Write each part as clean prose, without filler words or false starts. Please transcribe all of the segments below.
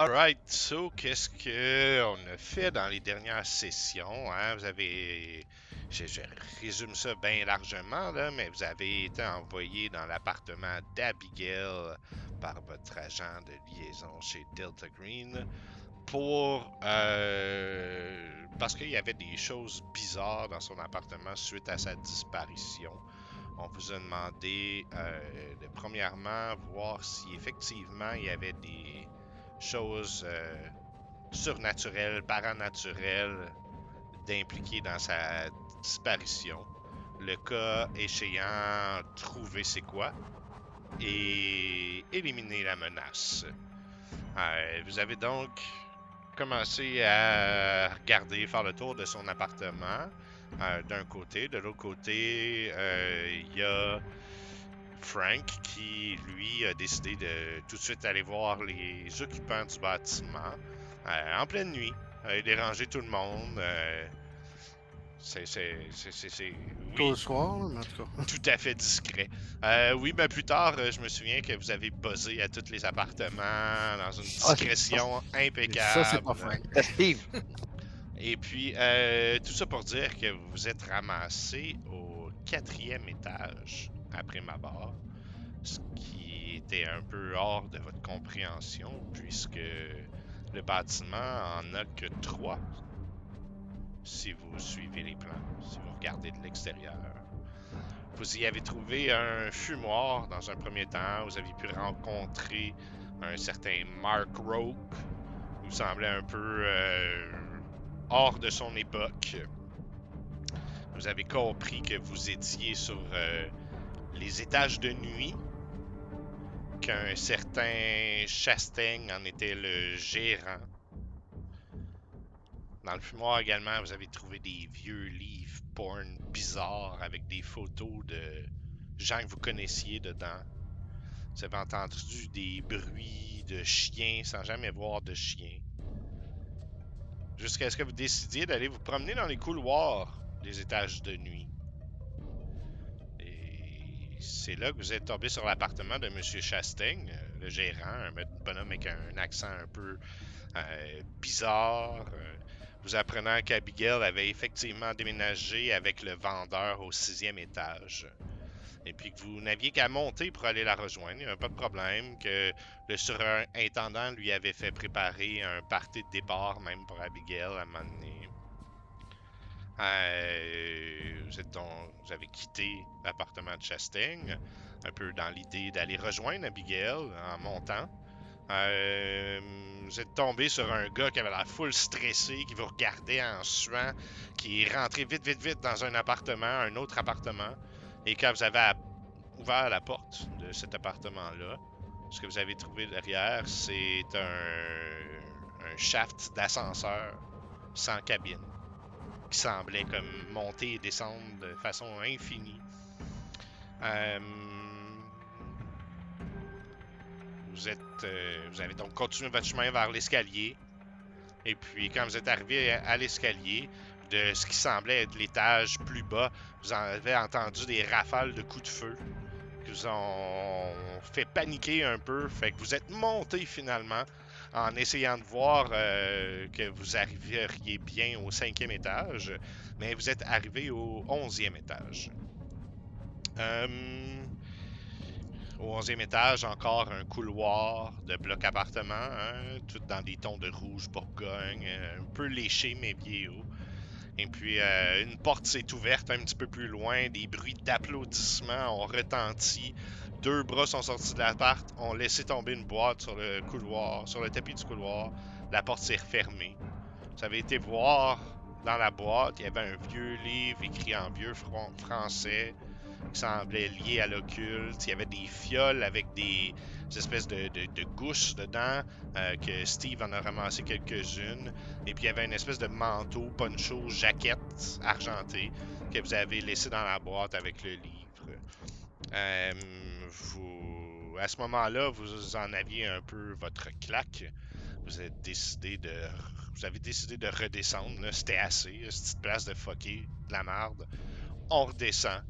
Alright, so qu'est-ce que on a fait dans les dernières sessions, hein? Je résume ça bien largement, là, mais vous avez été envoyé dans l'appartement d'Abigail par votre agent de liaison chez Delta Green parce qu'il y avait des choses bizarres dans son appartement suite à sa disparition. On vous a demandé de premièrement voir si effectivement il y avait des choses surnaturelles, paranormales d'impliquer dans sa disparition. Le cas échéant, trouver c'est quoi et éliminer la menace. Vous avez donc commencé à regarder, faire le tour de son appartement d'un côté. De l'autre côté, il y a Frank qui, lui, a décidé de tout de suite aller voir les occupants du bâtiment en pleine nuit, déranger tout le monde. Tôt le Oui, soir, là, mais en tout cas. tout à fait discret. Oui, mais plus tard, je me souviens que vous avez buzzé à tous les appartements dans une Ah, discrétion Et ça, c'est pas impeccable. Frank. Steve. Et puis, tout ça pour dire que vous vous êtes ramassé au quatrième étage après ma barre, ce qui était un peu hors de votre compréhension, puisque le bâtiment en a que trois, si vous suivez les plans, si vous regardez de l'extérieur. Vous y avez trouvé un fumoir dans un premier temps. Vous avez pu rencontrer un certain Mark Roke. Vous semblait un peu hors de son époque. Vous avez compris que vous étiez sur les étages de nuit, qu'un certain Chastain en était le gérant. Dans le fumoir également, vous avez trouvé des vieux livres porn bizarres avec des photos de gens que vous connaissiez dedans. Vous avez entendu des bruits de chiens sans jamais voir de chiens. Jusqu'à ce que vous décidiez d'aller vous promener dans les couloirs des étages de nuit. Et c'est là que vous êtes tombé sur l'appartement de M. Chastain, le gérant, un bonhomme avec un accent un peu bizarre. Vous apprenant qu'Abigail avait effectivement déménagé avec le vendeur au sixième étage. Et puis que vous n'aviez qu'à monter pour aller la rejoindre, il n'y avait pas de problème, que le surintendant lui avait fait préparer un party de départ, même pour Abigail, à un moment donné. Vous avez quitté l'appartement de Chastain, un peu dans l'idée d'aller rejoindre Abigail en montant. Vous êtes tombé sur un gars qui avait la full stressé, qui vous regardait en suant, qui est rentré vite, vite, vite dans un autre appartement. Et quand vous avez ouvert la porte de cet appartement-là, ce que vous avez trouvé derrière, c'est un shaft d'ascenseur sans cabine qui semblait comme monter et descendre de façon infinie. Vous avez donc continué votre chemin vers l'escalier. Et puis, quand vous êtes arrivé à l'escalier, de ce qui semblait être l'étage plus bas, vous avez entendu des rafales de coups de feu qui vous ont fait paniquer un peu. Fait que vous êtes monté finalement en essayant de voir que vous arriveriez bien au cinquième étage, mais vous êtes arrivé au 11e étage. Au 11e étage, encore un couloir de bloc appartement, hein, tout dans des tons de rouge Bourgogne, un peu léché mais vieillot. Et puis une porte s'est ouverte un petit peu plus loin, des bruits d'applaudissements ont retenti. Deux bras sont sortis de l'appart, ont laissé tomber une boîte sur le couloir, sur le tapis du couloir. La porte s'est refermée. Vous avez été voir dans la boîte, il y avait un vieux livre écrit en vieux français qui semblait lié à l'occulte. Il y avait des fioles avec des espèces de gousses dedans, que Steve en a ramassé quelques-unes. Et puis il y avait une espèce de manteau, poncho, jaquette argentée que vous avez laissé dans la boîte avec le livre. À ce moment-là, vous en aviez un peu votre claque. Vous avez décidé de redescendre. C'était assez. Cette petite place de fucker, de la merde. On redescend.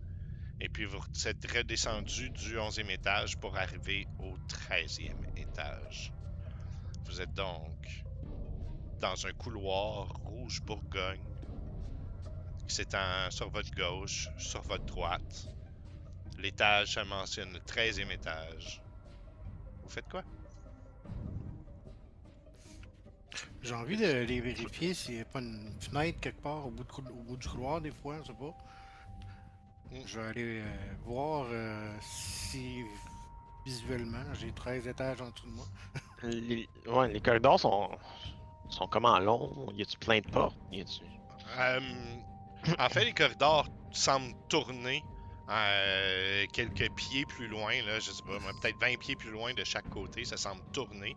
Et puis vous êtes redescendu du 11e étage pour arriver au 13e étage. Vous êtes donc dans un couloir rouge Bourgogne qui s'étend sur votre gauche, sur votre droite. L'étage, ça mentionne le 13e étage. Vous faites quoi? J'ai envie de les vérifier s'il n'y a pas une fenêtre quelque part au bout du couloir, des fois, je sais pas. Je vais aller voir si visuellement j'ai 13 étages en dessous de moi. Les corridors sont comment longs? Y a-tu plein de portes? Y a-tu... En fait, les corridors semblent tourner quelques pieds plus loin, là, je sais pas, peut-être 20 pieds plus loin de chaque côté, ça semble tourner.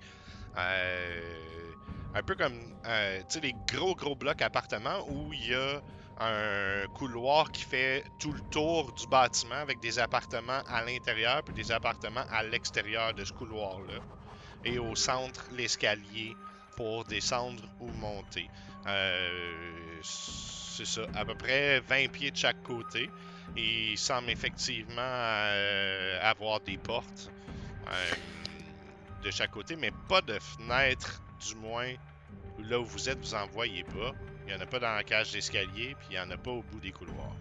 Un peu comme tu sais, les gros blocs appartements où il y a un couloir qui fait tout le tour du bâtiment avec des appartements à l'intérieur puis des appartements à l'extérieur de ce couloir-là. Et au centre, l'escalier pour descendre ou monter. C'est ça, à peu près 20 pieds de chaque côté. Il semble effectivement avoir des portes de chaque côté, mais pas de fenêtre, du moins là où vous êtes, vous en voyez pas. Il n'y en a pas dans la cage d'escalier, puis il n'y en a pas au bout des couloirs.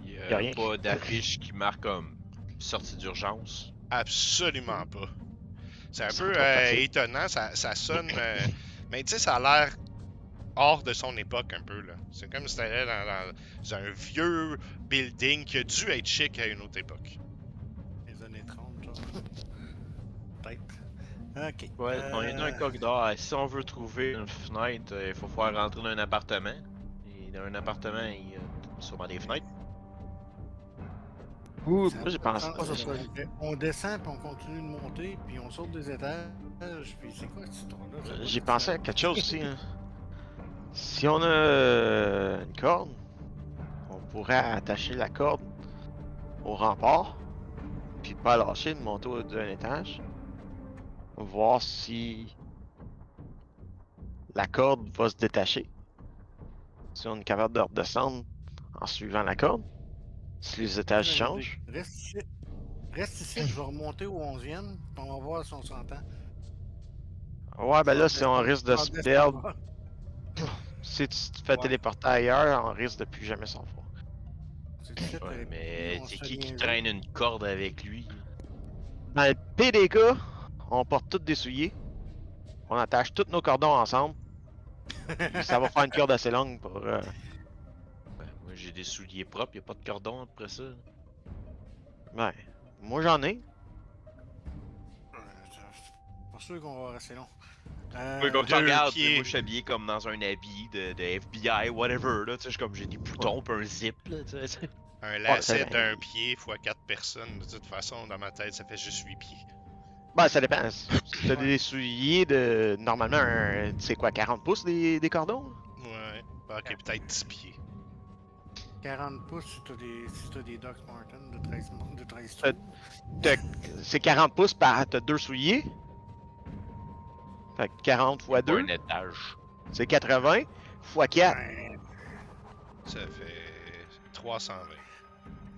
Il Y a rien. pas d'affiche qui marque comme sortie d'urgence. Absolument pas. C'est un Ça peu va pas passer. étonnant, ça sonne, mais tu sais, ça a l'air hors de son époque un peu, là. C'est comme si t'allais dans un vieux building qui a dû être chic à une autre époque. Les années 30, genre. Peut-être. Ok. Ouais, on est dans un corridor. Si on veut trouver une fenêtre, il faut pouvoir rentrer dans un appartement. Et dans un appartement, il y a sûrement des fenêtres. Ouh, Ça moi j'ai peut pensé. prendre ça, on descend, puis on continue de monter, puis on saute des étages, puis c'est quoi cette histoire-là? J'ai pensé à quelque chose aussi. Hein. Si on a une corde, on pourrait attacher la corde au rempart, puis pas lâcher, de monter d'un étage. Voir si la corde va se détacher. Si on est capable de redescendre en suivant la corde. Si les étages changent. Reste ici, je vais remonter au 11e, puis on va voir si on s'entend. Ouais, ben Je là, vais si on descendre- risque de je se vais perdre, descendre. si tu te fais Ouais. téléporter ailleurs, on risque de plus jamais s'en voir. C'est ici, Ouais, puis mais on c'est se qui niaiser. traîne une corde avec lui? Dans le pire des cas, on porte tous des souliers. On attache tous nos cordons ensemble. Puis ça va faire une corde assez longue pour. Ben, moi j'ai des souliers propres, y a pas de cordon après ça. Ouais. Moi j'en ai. Je suis pas sûr qu'on va rester long. Ouais, comme tu deux regardes, pieds. moi je suis habillé comme dans un habit de FBI, whatever, là, tu sais, je comme j'ai des boutons pis un zip, là, tu sais. Un lacet ça- d'un pied fois 4 personnes, de toute façon, dans ma tête, ça fait juste 8 pieds. Ben, ça dépend. Si t'as des souliers de. Normalement, c'est quoi, 40 pouces des cordons? Ouais, ok, peut-être 10 pieds. 40 pouces si t'as des Doc Martens de 13 Euh, trous. C'est 40 pouces par. T'as deux souliers. Fait que 40 fois Pas 2, un étage. c'est 80 fois 4, Ouais. Ça fait 320.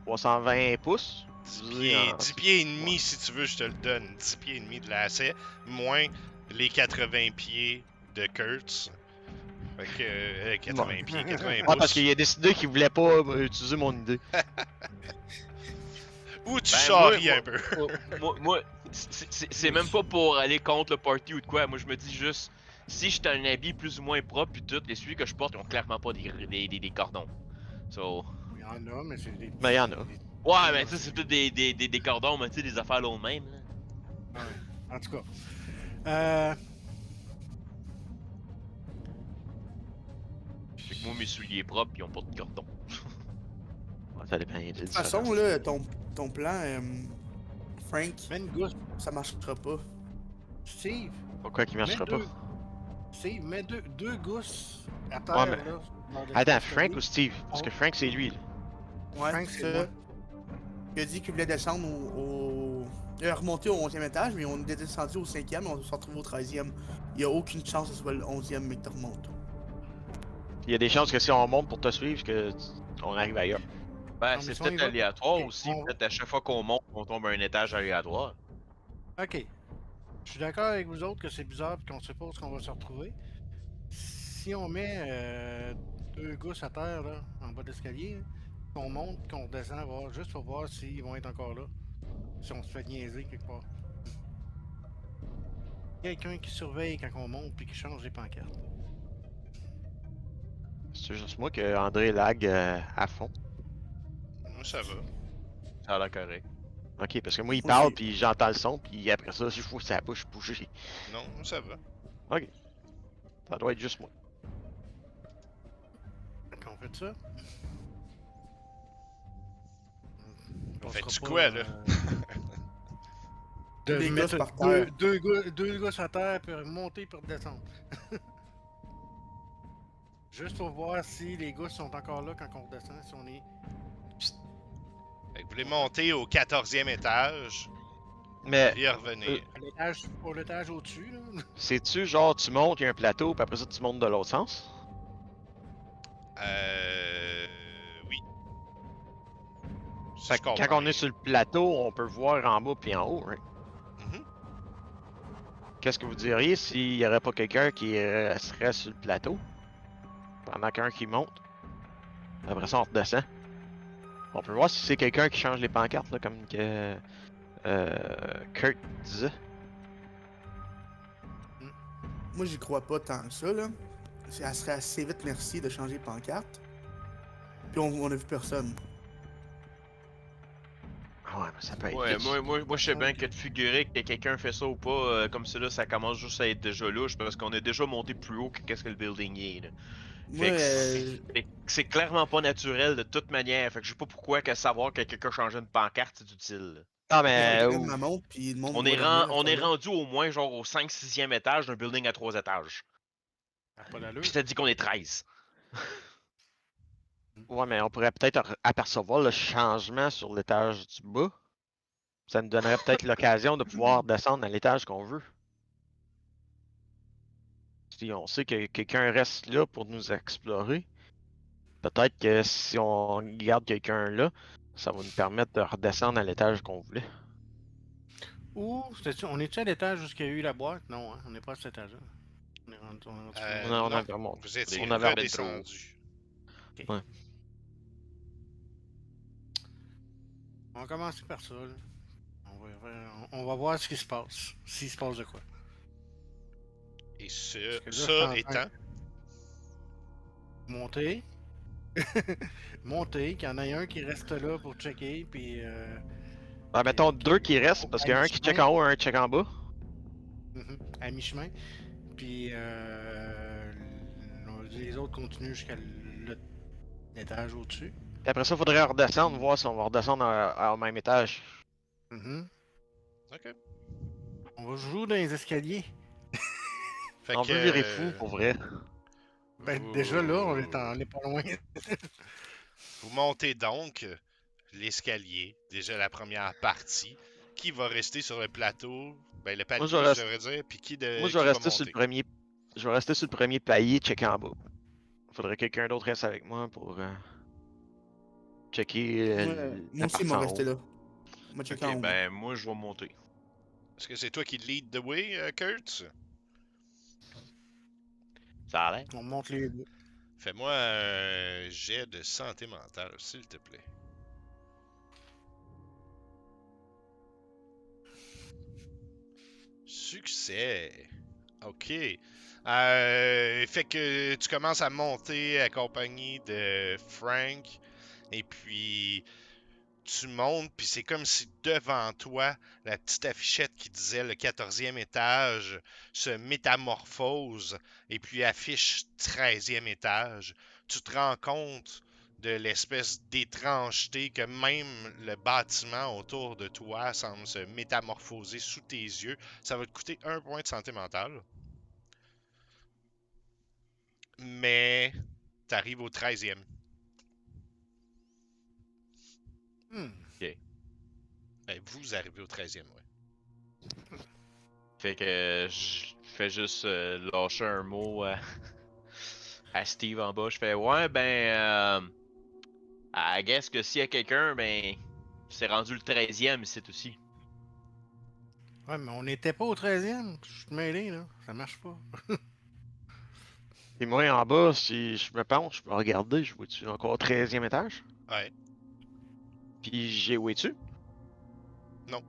320 pouces. 10 pieds et demi, si tu veux, je te le donne. 10 pieds et demi de lacet, moins les 80 pieds de Kurtz. Fait que 80 pieds, 80 Ouais, pouces. parce qu'il a décidé qu'il voulait pas utiliser mon idée. Ou tu Ben, charries moi- un peu. Moi, c'est même pas pour aller contre le party ou de quoi. Moi, je me dis juste, si j'étais un habit plus ou moins propre, puis tout, les souliers que je porte, ils ont clairement pas des cordons. So. Il y en a, mais c'est des. Ben, il y en a. Ouais, mais ça, c'est peut-être des cordons, mais tu sais, des affaires long de même. Là. Ouais. En tout cas. Fait que moi, mes souliers propres, ils ont pas de cordon. Ouais, ça dépend. De De toute façon, là, ton plan, Frank, Mets une gousse. ça marchera pas. Steve, Pourquoi qu'il marchera pas? Steve, mets deux gousses à terre, Ouais, mais- là. dans le Attends, escalier. Frank ou Steve? Parce que Frank, c'est lui. Là. Ouais, Frank, c'est c'est ça. moi. Il a dit qu'il voulait descendre il a remonté au 11e étage, mais on est descendu au 5e et on se retrouve au 13e. Il y a aucune chance que ce soit le 11e, mais que tu remontes. Il y a des chances que si on monte pour te suivre, on arrive ailleurs. Ben, mais c'est si on y peut-être va- aléatoire Ok, aussi. on- Peut-être à chaque fois qu'on monte, on tombe à un étage aléatoire. Ok, Je suis d'accord avec vous autres que c'est bizarre et qu'on sait pas où on va se retrouver. Si on met 2 gousses à terre, là, en bas d'escalier, qu'on monte, qu'on descend, juste pour voir s'ils vont être encore là. Si on se fait niaiser quelque part. Quelqu'un qui surveille quand on monte puis qui change les pancartes. C'est juste moi que André lag à fond. Moi, ça va. Ça a l'air correct. Ok, parce que moi il Moi, parle j'ai- puis j'entends le son puis après ça je vois sa bouche bouger. Non, moi, ça va. Ok, ça doit être juste moi. Quand on fait ça. On On fait sera du pas, quoi, là? de Des mettre gosses par terre. deux gosses à terre, puis monter, puis redescendre. Juste pour voir si les gosses sont encore là quand on redescend, si on est... Fait que vous voulez monter au 14e étage, Mais puis revenir. Au l'étage au-dessus, là. sais-tu genre tu montes, il y a un plateau puis après ça tu montes de l'autre sens? Oui. Si Fait je que comprends quand on bien. est sur le plateau, on peut voir en bas puis en haut, right? Mhm. Qu'est-ce que vous diriez s'il y aurait pas quelqu'un qui serait sur le plateau pendant qu'un qui monte? Après ça, on redescend. On peut voir si c'est quelqu'un qui change les pancartes, là, comme que Kurt disait. Moi, j'y crois pas tant que ça, là. Elle serait assez vite merci de changer de pancarte. Puis on a vu personne. Ah ouais, mais ça peut être Ouais, vite. moi je sais bien que de figurer que quelqu'un fait ça ou pas, comme ça là, ça commence juste à être déjà louche parce qu'on est déjà monté plus haut que qu'est-ce que le building est, là. Moi, Fait que c'est clairement pas naturel de toute manière. Fait que je sais pas pourquoi que savoir que quelqu'un changeait une pancarte c'est utile, là. Ah je mais regarde ma montre, puis le monde On va est, dormir à on cette est heure-là. rendu au moins genre au 5-6e étage d'un building à 3 étages. Ça a pas d'allure. Puis je te dis qu'on est 13. ouais, mais on pourrait peut-être apercevoir le changement sur l'étage du bas. Ça nous donnerait peut-être l'occasion de pouvoir descendre à l'étage qu'on veut. Si on sait que quelqu'un reste là pour nous explorer, peut-être que si on garde quelqu'un là, ça va nous permettre de redescendre à l'étage qu'on voulait. Ou, on est-tu à l'étage où il y a eu la boîte? Non, hein, on n'est pas à cet étage-là. On est rendu plus loin. On Non, avait remonté. vous étiez On avait remonté. redescendu. Ok. Ouais. On va commencer par ça, là. On va voir ce qui se passe. S'il se passe de quoi. Et Parce que là, je suis ça en train étant, de monter. Monter, qu'il y en ait un qui reste là pour checker, puis... Ben, mettons puis deux qui restent, parce qu'il y a un qui check en haut et un qui check en bas. À mi-chemin. Puis les autres continuent jusqu'à l'étage au-dessus. Et après ça, il faudrait redescendre, voir si on va redescendre au même étage. Mhm. ok. On va jouer dans les escaliers. Fait On que veut virer fou, pour vrai. Ben, déjà là, on est pas loin. vous montez donc l'escalier, déjà la première partie. Qui va rester sur le plateau? Ben, le Moi, palier, je devrais dire, puis moi, je vais qui va rester sur le monter? premier. Je vais rester sur le premier palier, checker en bas. Faudrait que quelqu'un d'autre reste avec moi pour checker Moi la aussi, ils partie m'ont en resté haut. là. Moi, checker en Ok, haut. ben moi je vais monter. Est-ce que c'est toi qui lead the way, Kurt? Ça a l'air. On monte les deux. Fais-moi un jet de santé mentale, s'il te plaît. Succès! Ok. Fait que tu commences à monter accompagné de Frank. Et puis tu montes, puis c'est comme si devant toi, la petite affichette qui disait le 14e étage se métamorphose et puis affiche 13e étage. Tu te rends compte de l'espèce d'étrangeté que même le bâtiment autour de toi semble se métamorphoser sous tes yeux. Ça va te coûter 1 point de santé mentale. Mais t'arrives au 13e. Hmm. Ben, vous arrivez au 13e, ouais. Fait que je fais juste lâcher un mot à Steve en bas. Je fais ouais ben I guess que s'il y a quelqu'un, ben c'est rendu le 13e ici aussi. Ouais, mais on n'était pas au 13e. Je suis mêlé, là. Ça marche pas. Et moi, en bas, si je me penche, je peux regarder, je vois-tu encore 13e étage? Ouais. Puis j'ai où es-tu? Non.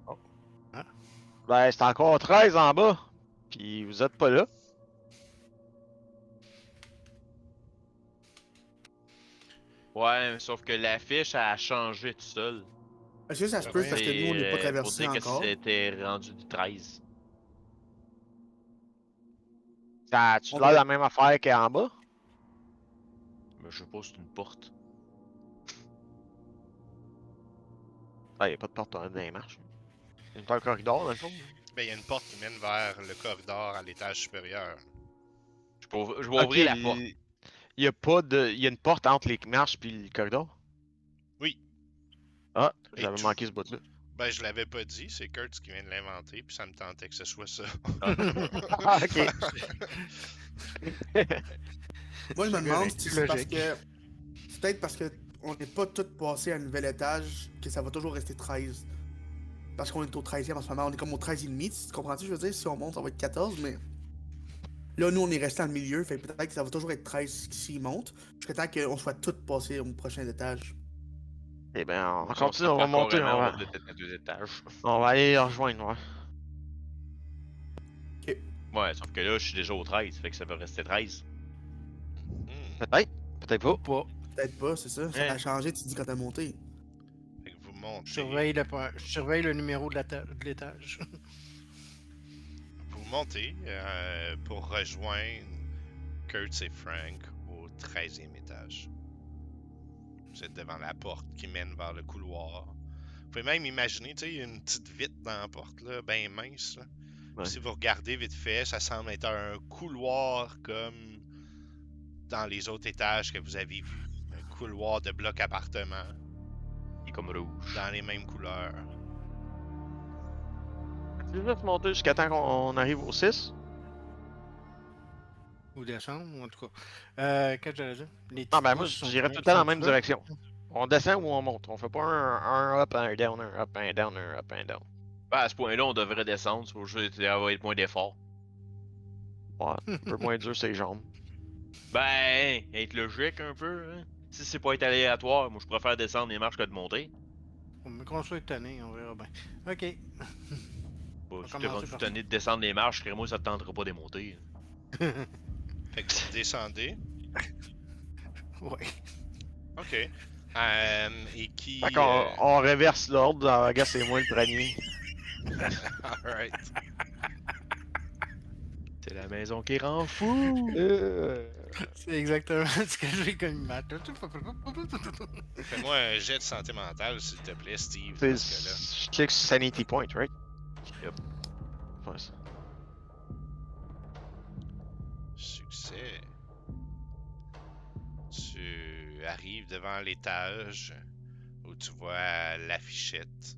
Oh. Ah. Ben, c'est encore 13 en bas. Puis vous êtes pas là. Ouais, sauf que l'affiche a changé tout seul. Est-ce que ça se Ben peut voyons. parce que nous, on n'est pas Pour traversé dire que encore? c'était rendu du 13. Ça a-tu On l'air va- la même affaire qu'en bas? Mais je sais pas, c'est une porte. Ah, y a pas de porte dans les marches. Il y a un corridor, dans le fond. Ben, il y a une porte qui mène vers le corridor à l'étage supérieur. Je vais Ok, ouvrir la porte. il y a pas de. Il y a une porte entre les marches puis le corridor? Oui. Ah, Et j'avais tout- manqué ce bout-là. Ben, je l'avais pas dit, c'est Kurtz qui vient de l'inventer, puis ça me tentait que ce soit ça. Ah, ok. Moi, je me C'est demande correct, si c'est c'est parce logique. que. C'est peut-être parce que on n'est pas tous passés à un nouvel étage que ça va toujours rester 13. Parce qu'on est au 13e en ce moment, on est comme au 13,5. Tu comprends-tu? Je veux dire, si on monte, ça va être 14, mais. Là, nous, on est resté dans le milieu, fait que peut-être que ça va toujours être 13 s'ils montent. Jusqu'à temps qu'on soit tous passés au prochain étage. Eh ben, on Si on continue, se on va perd monter, carrément, on va peut-être être à 2 étages. on va aller les rejoindre, ouais. Ouais, sauf que là, je suis déjà au 13, fait que ça va rester 13. Hmm. Peut-être, peut-être Ou pas. pas. Peut-être pas, c'est ça. Ça Ouais. a changé, tu dis quand t'as monté. Fait que vous Je montez. surveille le numéro de l'étage. Vous montez pour rejoindre Kurtz et Frank au 13e étage. Vous êtes devant la porte qui mène vers le couloir. Vous pouvez même imaginer, tu sais, une petite vitre dans la porte, là, bien mince. Là. Ouais. Si vous regardez vite fait, ça semble être un couloir comme dans les autres étages que vous avez vus. Un couloir de bloc appartement, Il est comme rouge. dans les mêmes couleurs. Tu veux juste monter jusqu'à temps qu'on arrive au 6? Ou descendre, ou en tout cas. Qu'est-ce que j'allais dire? Les Non, petites ben moi, pousses sont j'irais tout le temps dans la même là? direction. On descend ou on monte. On fait pas un up, un down, un up, un down, un up, un down. Ben, à ce point-là, on devrait descendre, c'est juste qu'il va être moins d'efforts. Ouais, un peu moins dur ses jambes. Ben, être logique un peu, hein. Si c'est pas être aléatoire, moi je préfère descendre les marches que de monter. On qu'on soit étonné, on verra bien. Ok. Bah, va si t'es commencer rendu par tanné de descendre les marches, moi ça te tentera pas de les monter. Fait que vous descendez. Ouais. OK. Et qui... Fait qu'on on reverse l'ordre. Regarde, c'est moi le premier. Alright. C'est la maison qui rend fou! C'est exactement ce que j'ai comme math. Fais-moi un jet de santé mentale, s'il te plaît, Steve, C'est- dans ce cas-là. Je clique sur Sanity Point, right? Yep. Ouais, ça. Succès. Tu arrives devant l'étage où tu vois l'affichette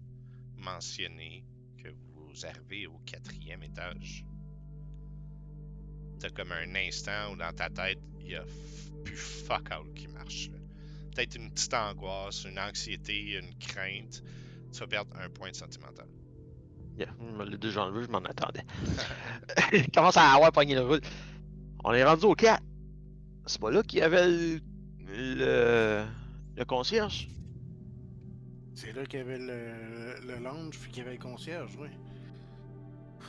mentionner que vous arrivez au 4e étage. T'as comme un instant où dans ta tête, il y a plus fuck all qui marche. Là. Peut-être une petite angoisse, une anxiété, une crainte. Tu vas perdre un point de sentimental. Yeah, je me l'ai déjà enlevé, je m'en attendais. Il commence à avoir pogné le roule. On est rendu au 4. C'est pas là qu'il y avait le concierge? C'est là qu'il y avait le lounge, puis qu'il y avait le concierge, oui.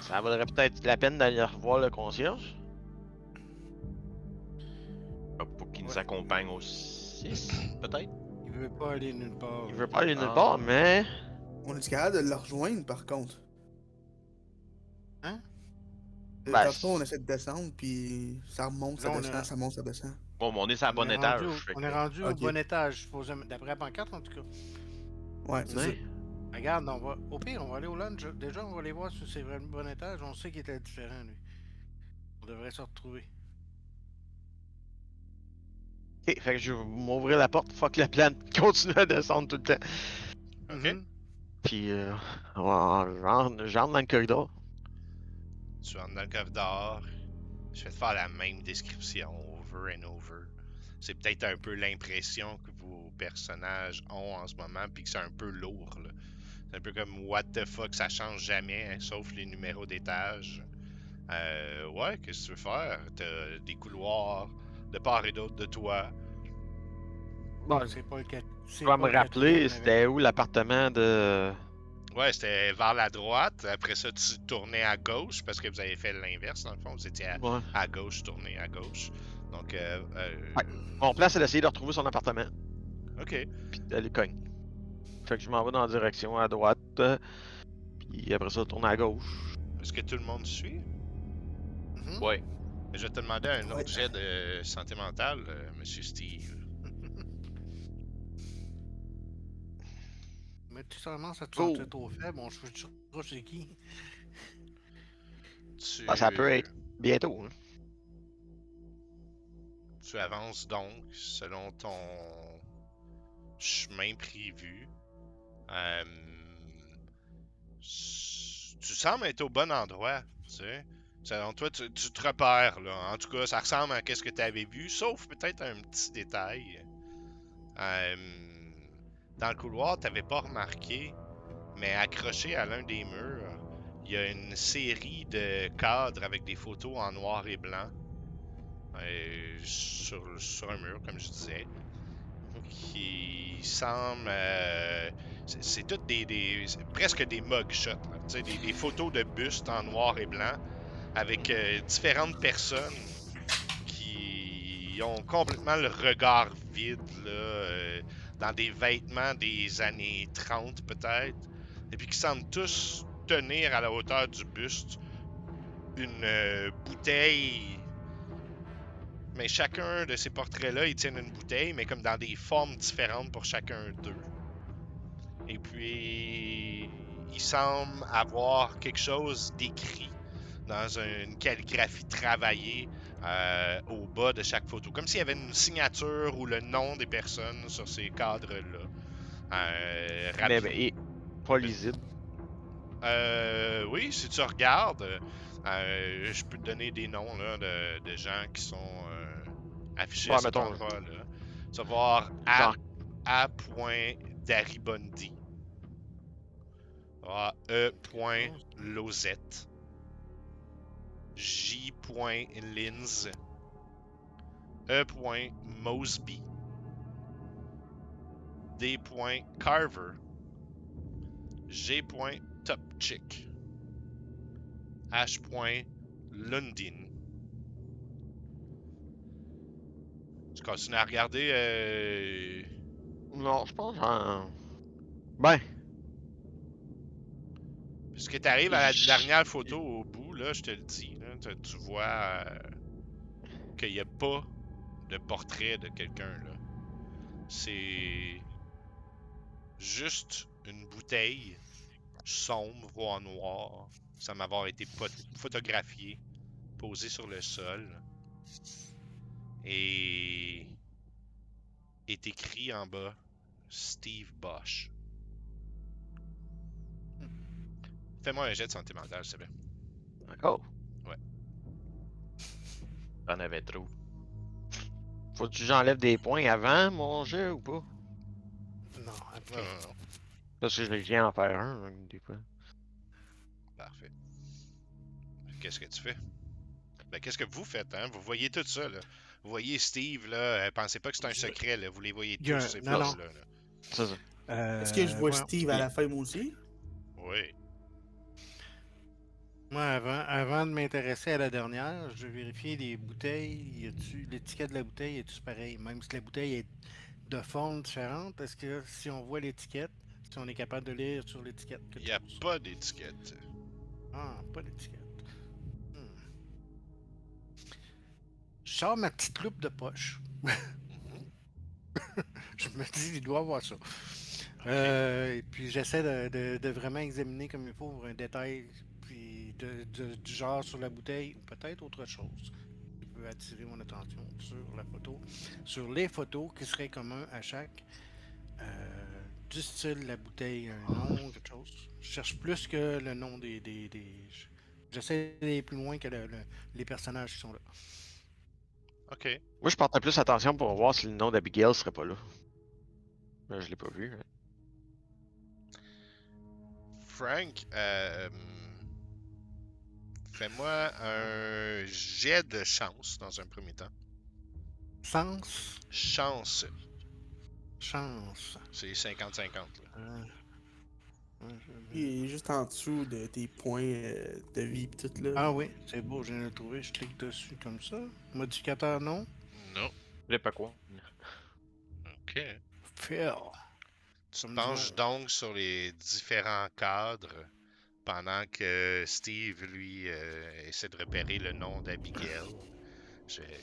Ça vaudrait peut-être la peine d'aller revoir le concierge. Pour qu'il nous Ouais. accompagne au 6, peut-être? Il veut pas aller nulle part. Il veut pas aller nulle Ah. part, mais... On est capable de le rejoindre par contre. Hein? Ben, Tantôt, on essaie de descendre, puis ça remonte, ça Là, on descend, a- ça monte, ça descend. Bon, mais on est sur le bon étage. fait On que- est rendu Ok. au bon étage, supposément. D'après la pancarte, en tout cas. Ouais, c'est ça. Ouais. Regarde, au pire, on va aller au lunch. Déjà, on va aller voir si c'est vraiment le bon étage. On sait qu'il était différent, lui. On devrait se retrouver. Ok, fait que je vais m'ouvrir la porte, fuck la plante, continue à descendre tout le temps. OK? Mhm. Puis, j'entre dans le corridor. Tu rentres dans le corridor. Je vais te faire la même description over and over. C'est peut-être un peu l'impression que vos personnages ont en ce moment, puis que c'est un peu lourd. Là. C'est un peu comme what the fuck, ça change jamais, hein, sauf les numéros d'étage. Ouais, qu'est-ce que tu veux faire? T'as des couloirs de part et d'autre de toi. Bon, C'est pas le quat- c'est je dois pas me le quatrième rappeler, avec- c'était où l'appartement de. Ouais, c'était vers la droite. Après ça, tu tournais à gauche parce que vous avez fait l'inverse, dans le fond. Vous étiez Ouais. à gauche, tourné à gauche. Donc, Ouais. Mon plan, c'est d'essayer de retrouver son appartement, ok. puis d'aller cogner. Fait que je m'en vais dans la direction à droite, puis après ça, tourner à gauche. Est-ce que tout le monde suit? Mhm. Ouais. Je vais te demander un Ouais. autre jet de santé mentale, Monsieur Steve. Mais tu seulement ça te Go. sentait trop faible, on switch chez qui? Tu, Ben, ça peut être bientôt. Hein. tu avances donc selon ton chemin prévu. Euh, tu sembles être au bon endroit, tu sais. Selon toi, tu te repères, là. En tout cas, ça ressemble à ce que tu avais vu, sauf peut-être un petit détail. Euh, dans le couloir, tu n'avais pas remarqué, mais accroché à l'un des murs, il y a une série de cadres avec des photos en noir et blanc sur un mur, comme je disais, qui semblent... c'est toutes c'est presque des mugshots, là, tu sais, des photos de bustes en noir et blanc avec différentes personnes qui ont complètement le regard vide, là, dans des vêtements des années 30 peut-être, et puis qui semblent tous tenir à la hauteur du buste une bouteille. Mais chacun de ces portraits-là, ils tiennent une bouteille, mais comme dans des formes différentes pour chacun d'eux. Et puis, il semble avoir quelque chose d'écrit dans une calligraphie travaillée au bas de chaque photo. Comme s'il y avait une signature ou le nom des personnes sur ces cadres-là. Mais pas lisible. Oui, si tu regardes, je peux te donner des noms là, de gens qui sont affichés à Ouais, cet mettons, endroit-là. Tu vas voir genre, A.Daribondi. E.Lozette. J.Linz. E.Mosby. D.Carver. G.Topchick. H. Lundin. Tu continues à regarder. non, je pense Ben, Puisque tu arrives à la je- dernière photo au bout, là, je te le dis, là, tu vois qu'il n'y a pas de portrait de quelqu'un, là. C'est juste une bouteille sombre, voire noire, sans m'avoir été photographiée, posée sur le sol. Et est écrit en bas Steve Bosch. Fais-moi un jet de santé mentale, s'il te plaît. Oh, T'en avais trop. faut-tu que j'enlève des points avant mon jeu ou pas? Non, après. Non. Parce que je viens en faire un, donc, des fois. Parfait. Qu'est-ce que tu fais? Ben, qu'est-ce que vous faites, hein? Vous voyez tout ça, là. Vous voyez Steve, là. Pensez pas que c'est un secret, là. Vous les voyez Il y a tous, un- ces non, non. photos-là. Là. C'est ça. Est-ce que je vois voyons. Steve à la fin, moi aussi? Oui. Moi, avant de m'intéresser à la dernière, je vérifiais les bouteilles. L'étiquette de la bouteille est-tu pareil? Même si la bouteille est de forme différente, est-ce que si on voit l'étiquette, si on est capable de lire sur l'étiquette Il n'y a chose? pas d'étiquette. Ah, pas d'étiquette. Hmm. Je sors ma petite loupe de poche. Je me dis, il doit avoir ça. Et puis j'essaie de vraiment examiner comme il faut pour un détail puis du genre sur la bouteille ou peut-être autre chose qui peut attirer mon attention sur la photo. Sur les photos qui seraient communs à chaque. Du style la bouteille, un nom, quelque chose. Je cherche plus que le nom J'essaie d'aller plus loin que les personnages qui sont là. OK. Moi, je portais plus attention pour voir si le nom d'Abigail serait pas là. Mais je l'ai pas vu. Hein. Frank, fais-moi un jet de chance dans un premier temps. Sens, Chance, chance. c'est 50-50. là. Il est juste en dessous de tes points de vie pis tout là. Ah oui, c'est beau, je viens de le trouver, je clique dessus comme ça. Modificateur non. Non. Je sais pas quoi. Ok. Fail. Tu te Comme penches du donc sur les différents cadres pendant que Steve, lui, essaie de repérer le nom d'Abigail. Je vais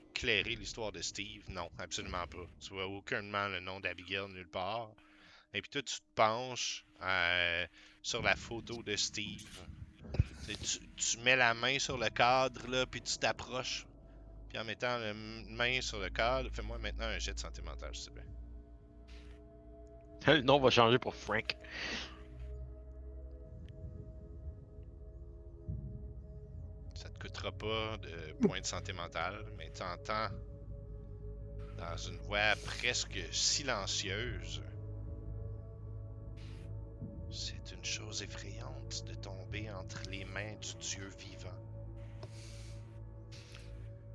éclairer l'histoire de Steve. Non, absolument pas. Tu vois aucunement le nom d'Abigail nulle part. Et puis toi, tu te penches sur la photo de Steve. Tu mets la main sur le cadre, là, puis tu t'approches. Puis en mettant la main sur le cadre, fais-moi maintenant un jet de santé mentale, s'il te plaît. Le nom va changer pour Frank. Ça te coûtera pas de points de santé mentale, mais t'entends dans une voix presque silencieuse. C'est une chose effrayante de tomber entre les mains du Dieu vivant.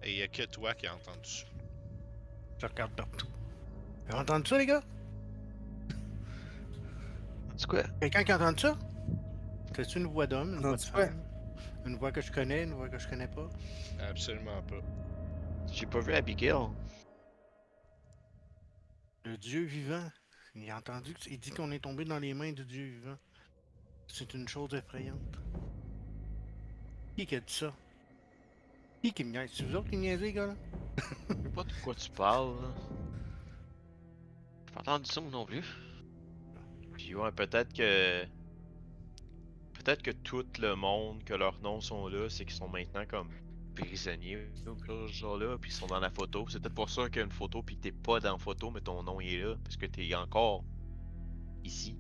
Et il n'y a que toi qui as entendu ça. Je regarde partout. Vous avez entendu ça, les gars? C'est quoi? Quelqu'un qui a entendu ça? C'est une voix d'homme, une voix de Entendu quoi? femme? Une voix que je connais, une voix que je connais pas? Absolument pas. J'ai pas vu Abigail. Le Dieu vivant. Il a entendu, il dit qu'on est tombé dans les mains du Dieu vivant. C'est une chose effrayante. Qui a dit ça? Qui me niaise? C'est vous autres qui me niaisez, les gars, là? Je sais pas de quoi tu parles, là. J'ai pas entendu ça, moi non plus. Puis ouais, peut-être que. Peut-être que tout le monde, que leurs noms sont là, c'est qu'ils sont maintenant comme prisonniers ou quelque chose genre là, puis ils sont dans la photo. C'est peut-être pour ça qu'il y a une photo, puis que t'es pas dans la photo, mais ton nom il est là, parce que t'es encore ici.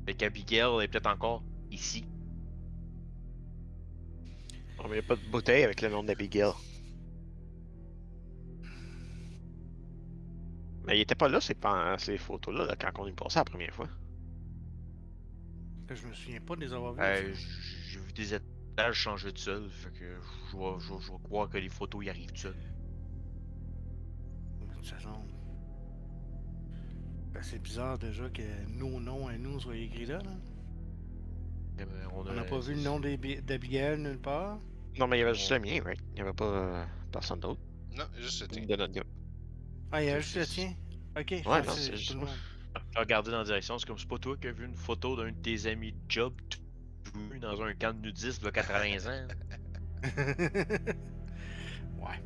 Fait qu'Abigail est peut-être encore ici. Non, mais y a pas de bouteille avec le nom d'Abigail. Mais il était pas là, ces photos-là, là, quand on est passé la première fois. Que je me souviens pas de les avoir vus. J'ai vu des étages changer de seul, fait que je vais croire que les photos y arrivent tout seuls. De toute façon. Ben, c'est bizarre déjà que nos noms à nous soient écrits là. On n'a pas vu le nom d'Abigail nulle part. Non, mais il y avait juste le mien, right? Il y avait pas personne d'autre. Non, juste le tien. De notre groupe. Ah, il y a C'est- juste le c'est- tien. Ok, je Ouais, pense non, que c'est c'est juste tout le moi. monde. J'ai regardé dans la direction, c'est comme c'est pas toi qui as vu une photo d'un de tes amis de job tout nu dans un camp de nudistes de 80 ans. Ouais.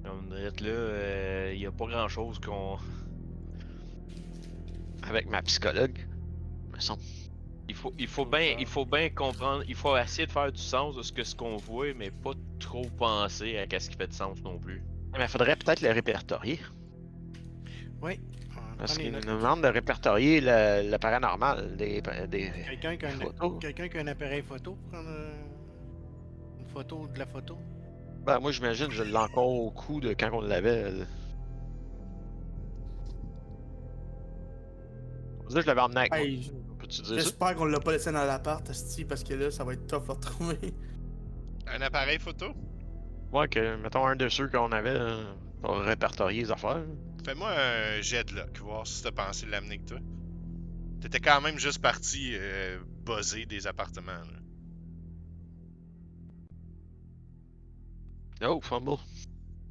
On dirait que là, y a pas grand chose qu'on. Avec ma psychologue, me semble. Il faut bien comprendre, il faut essayer de faire du sens de ce qu'on voit, mais pas trop penser à ce qui fait de sens non plus. Mais faudrait peut-être le répertorier. Oui. Parce Prenez qu'il notes nous là-dessus. demande de répertorier le paranormal des Quelqu'un qui a photos. quelqu'un qui a un appareil photo pour prendre une photo de la photo. Ben, moi, j'imagine, je l'ai encore au cou de quand on l'avait. On dirait que je l'avais emmené avec moi. Hey, Peux-tu dire ça? j'espère qu'on l'a pas laissé dans l'appart, asti, parce que là, ça va être tough à retrouver. Un appareil photo? Ouais, que, mettons, un de ceux qu'on avait pour répertorier les affaires. Fais-moi un jet de luck, voir si t'as pensé l'amener que toi. T'étais quand même juste parti buzzer des appartements. Là. Oh, fumble.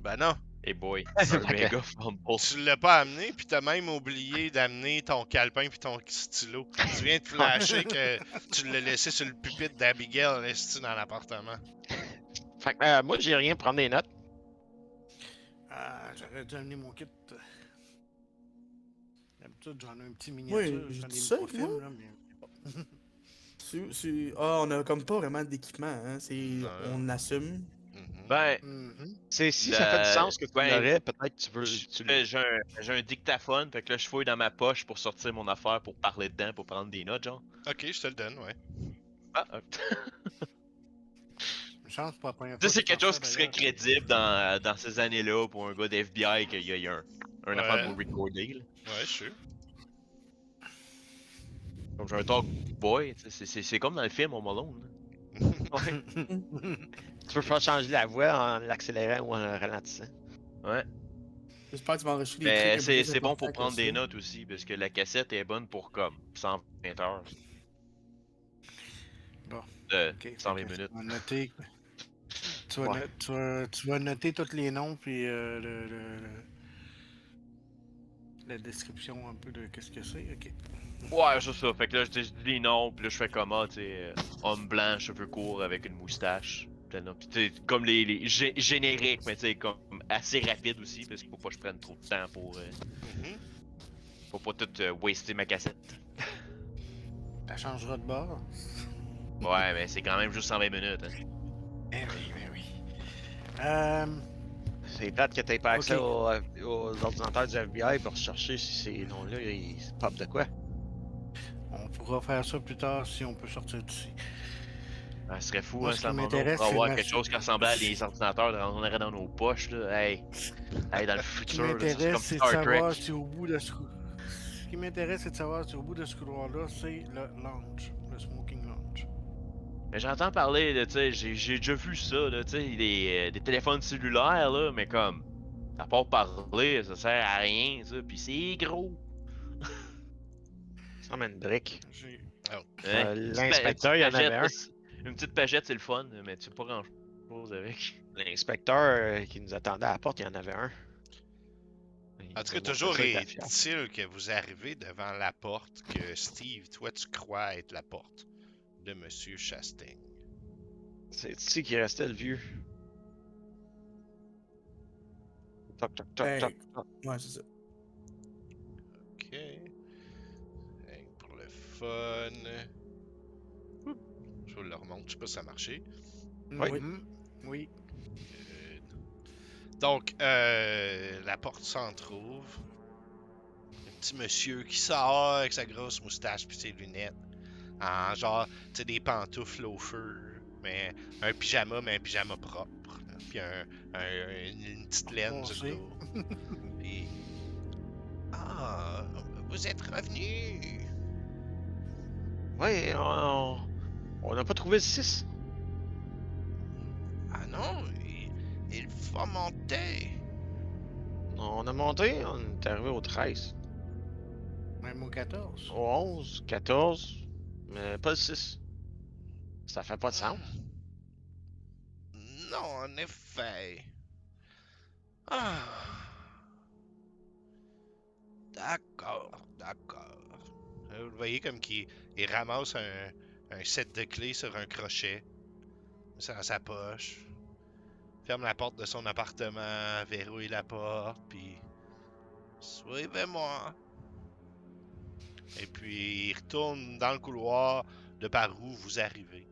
Ben non, Hey boy, C'est un pas méga fumble. tu l'as pas amené, puis t'as même oublié d'amener ton calepin puis ton stylo. Tu viens de flasher que tu l'as laissé sur le pupitre d'Abigail, esti, dans l'appartement. Fait que moi, j'ai rien pour prendre des notes. Ah, j'aurais dû amener mon kit. D'habitude, j'en ai un petit miniature. Oui, j'en j'ai ai dit mis ça, pas moi. film, là, mais... Ah, on a comme pas vraiment d'équipement, hein. Non. On assume. Mhm. Ben, Mhm. Si ça fait du sens que tu ben, l'aurais, peut-être que tu veux. j'ai un dictaphone, fait que là je fouille dans ma poche pour sortir mon affaire pour parler dedans, pour prendre des notes, genre. Ok, je te le donne, ouais. Ah, Une chance pour la première ça fois. c'est que je quelque fais chose ça, qui serait d'ailleurs. crédible dans ces années-là pour un gars d'FBI qu'il y a un Ouais. affaire pour recorder. Là. Ouais, je suis. Comme j'ai un dog boy, tu sais, c'est comme dans le film Home Alone. Là. Ouais. Tu peux faire changer la voix en l'accélérant ou en le ralentissant. Ouais. J'espère que tu vas enregistrer des Mais trucs un peu plus c'est bon pour importants que prendre des ça. notes aussi, parce que la cassette est bonne pour comme 120 heures. Bon, De ok. Fait 120 que minutes. tu vas noter. Ouais. Tu vas noter tous les noms, puis la description un peu de qu'est-ce que c'est. Ok. Ouais, c'est ça. Fait que là, je dis les noms, puis là, je fais comment, tu sais, homme blanc, cheveux courts avec une moustache. Puis là, puis tu sais, comme les génériques, mais tu sais, comme assez rapide aussi, parce qu'il faut pas que je prenne trop de temps Mhm. pour pas tout waster ma cassette. Ça changera de bord. Ouais, mais c'est quand même juste 120 minutes, hein. Eh oui, eh oui. Euh, C'est plate que t'aies pas accès Ok. aux ordinateurs du FBI pour chercher si ces noms-là, ils pop de quoi. On pourra faire ça plus tard si on peut sortir d'ici. Ah, ce serait fou, Moi, hein, ce ça qui moment, on m'intéresse, pourrait c'est de avoir quelque m'assurer. chose qui ressemblait à des ordinateurs on aurait dans nos poches, là. Hey, hey dans le Ce qui futur, là, ça serait m'intéresse, comme c'est de Star Trek. savoir si au bout de ce Ce qui m'intéresse, c'est de savoir si au bout de ce couloir-là, c'est le lounge, le smoking lounge. Mais j'entends parler, là, tu sais, j'ai déjà vu ça, là, tu sais, des téléphones cellulaires, là, mais comme, à part parler, ça sert à rien, ça, pis c'est gros. Ça met une brique. J'ai. Oh. Hein? Une L'inspecteur, petite il y en avait pagette, un. là, une petite pagette, c'est le fun, mais tu fais pas grand-chose avec. L'inspecteur qui nous attendait à la porte, il y en avait un. Il En tout nous a cas, montré toujours ça avec la fière. est-il que vous arrivez devant la porte que Steve, toi, tu crois être la porte de Monsieur Chastain. C'est ici qu'il restait le vieux. Toc, toc, toc, Ben, toc, toc. ouais, c'est ça. Ok. Hey, pour le fun. Oups. Je vous le remonte, je sais pas si ça a marché. Oui. Oui. Donc, la porte s'entrouvre. Un petit monsieur qui sort avec sa grosse moustache puis ses lunettes. En genre, tu sais, des pantoufles au feu. Mais un pyjama, mais un pyjama propre. Là. Puis une petite laine sur le Foncé. dos. Puis. Ah, vous êtes revenu. Oui, on n'a pas trouvé le 6. Ah non, il faut monter. On a monté, on est arrivé au 13. Même au 14. Au 11, 14, mais pas le 6. Ça fait pas de sens. Non, en effet. Ah. D'accord, d'accord. Vous le voyez comme il ramasse un set de clés sur un crochet. C'est dans sa poche. Ferme la porte de son appartement, verrouille la porte, puis suivez-moi. Et puis il retourne dans le couloir de par où vous arrivez.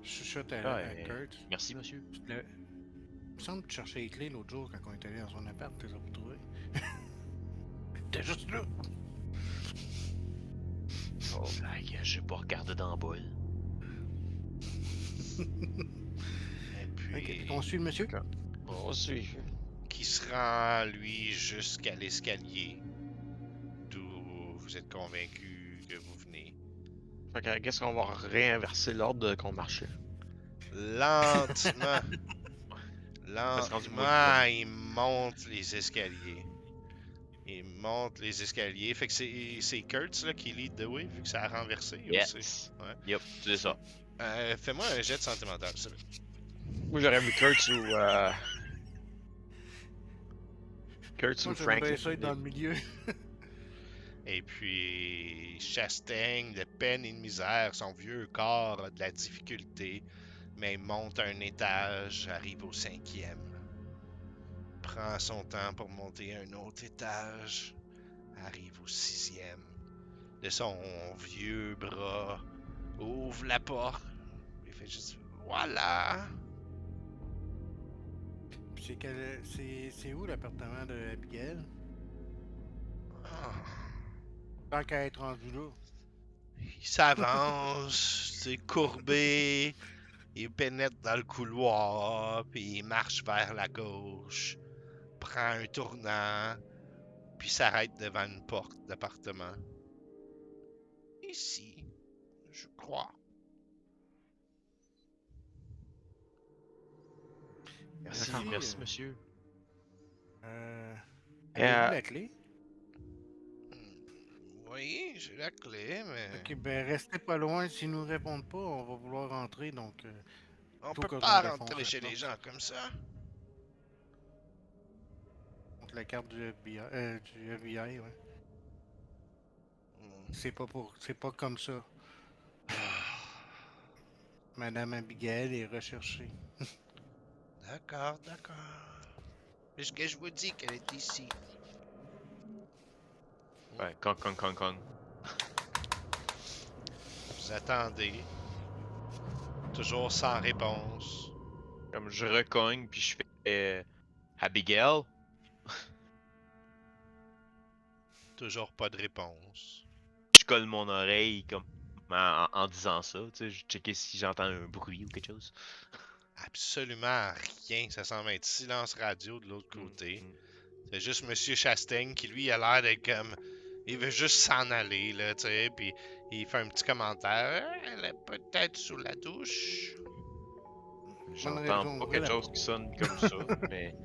Je chuchote Ah, à Kurt. Merci, monsieur. Il me semble que tu cherchais les clés l'autre jour quand on est allé dans son appart, tu les as pas trouvées. T'es juste là. Oh, j'ai pas regardé dans le bol. Et puis, Ok, on suit le monsieur? On suit. qui se rend, lui, jusqu'à l'escalier, d'où vous êtes convaincu que vous venez. Fait que qu'est-ce qu'on va réinverser l'ordre qu'on marchait? Lentement, Parce que rendu lentement, il monte les escaliers. Il monte les escaliers. Fait que c'est Kurtz là, qui lead the way, vu que ça a renversé aussi. Yes. Ouais. Yup, c'est ça. Fais-moi un jet de santé mentale, s'il te plaît. Moi, j'aurais vu Kurtz ou Kurtz Moi, ou j'aimerais Frank. bien ça être dans le milieu. Et puis, Chastain, de peine et de misère, son vieux corps a de la difficulté, mais il monte un étage, arrive au 5e. Prend son temps pour monter un autre étage, arrive au 6e. De son vieux bras, ouvre la porte. Il fait juste voilà. Puis c'est où l'appartement de Abigail? Ah. Tant qu'à être rendu là. Il s'avance, c'est courbé, il pénètre dans le couloir, puis il marche vers la gauche, prend un tournant, puis s'arrête devant une porte d'appartement. ici, je crois. Merci, Merci, monsieur. Avez-vous la clé? Oui, j'ai la clé, mais Ok, ben restez pas loin. S'ils nous répondent pas, on va vouloir rentrer, donc on faut peut que pas l'on défonce rentrer la chez les porte. gens comme ça. Donc la carte du FBI, ouais. Hmm. C'est pas comme ça. Madame Abigail est recherchée. D'accord, d'accord. Puisque je vous dis qu'elle est ici. Ouais, Kong. Vous attendez. Toujours sans réponse. Comme je recogne, puis je fais Abigail. Toujours pas de réponse. Je colle mon oreille comme en disant ça. Tu sais, je checker si j'entends un bruit ou quelque chose. Absolument rien. Ça semble être silence radio de l'autre côté. Mm. C'est juste Monsieur Chastain qui, lui, a l'air d'être comme... Il veut juste s'en aller, là, tu sais, puis il fait un petit commentaire. Elle est peut-être sous la douche. Bonne J'entends raison, pas ouvrez quelque la chose porte. qui sonne comme ça, mais...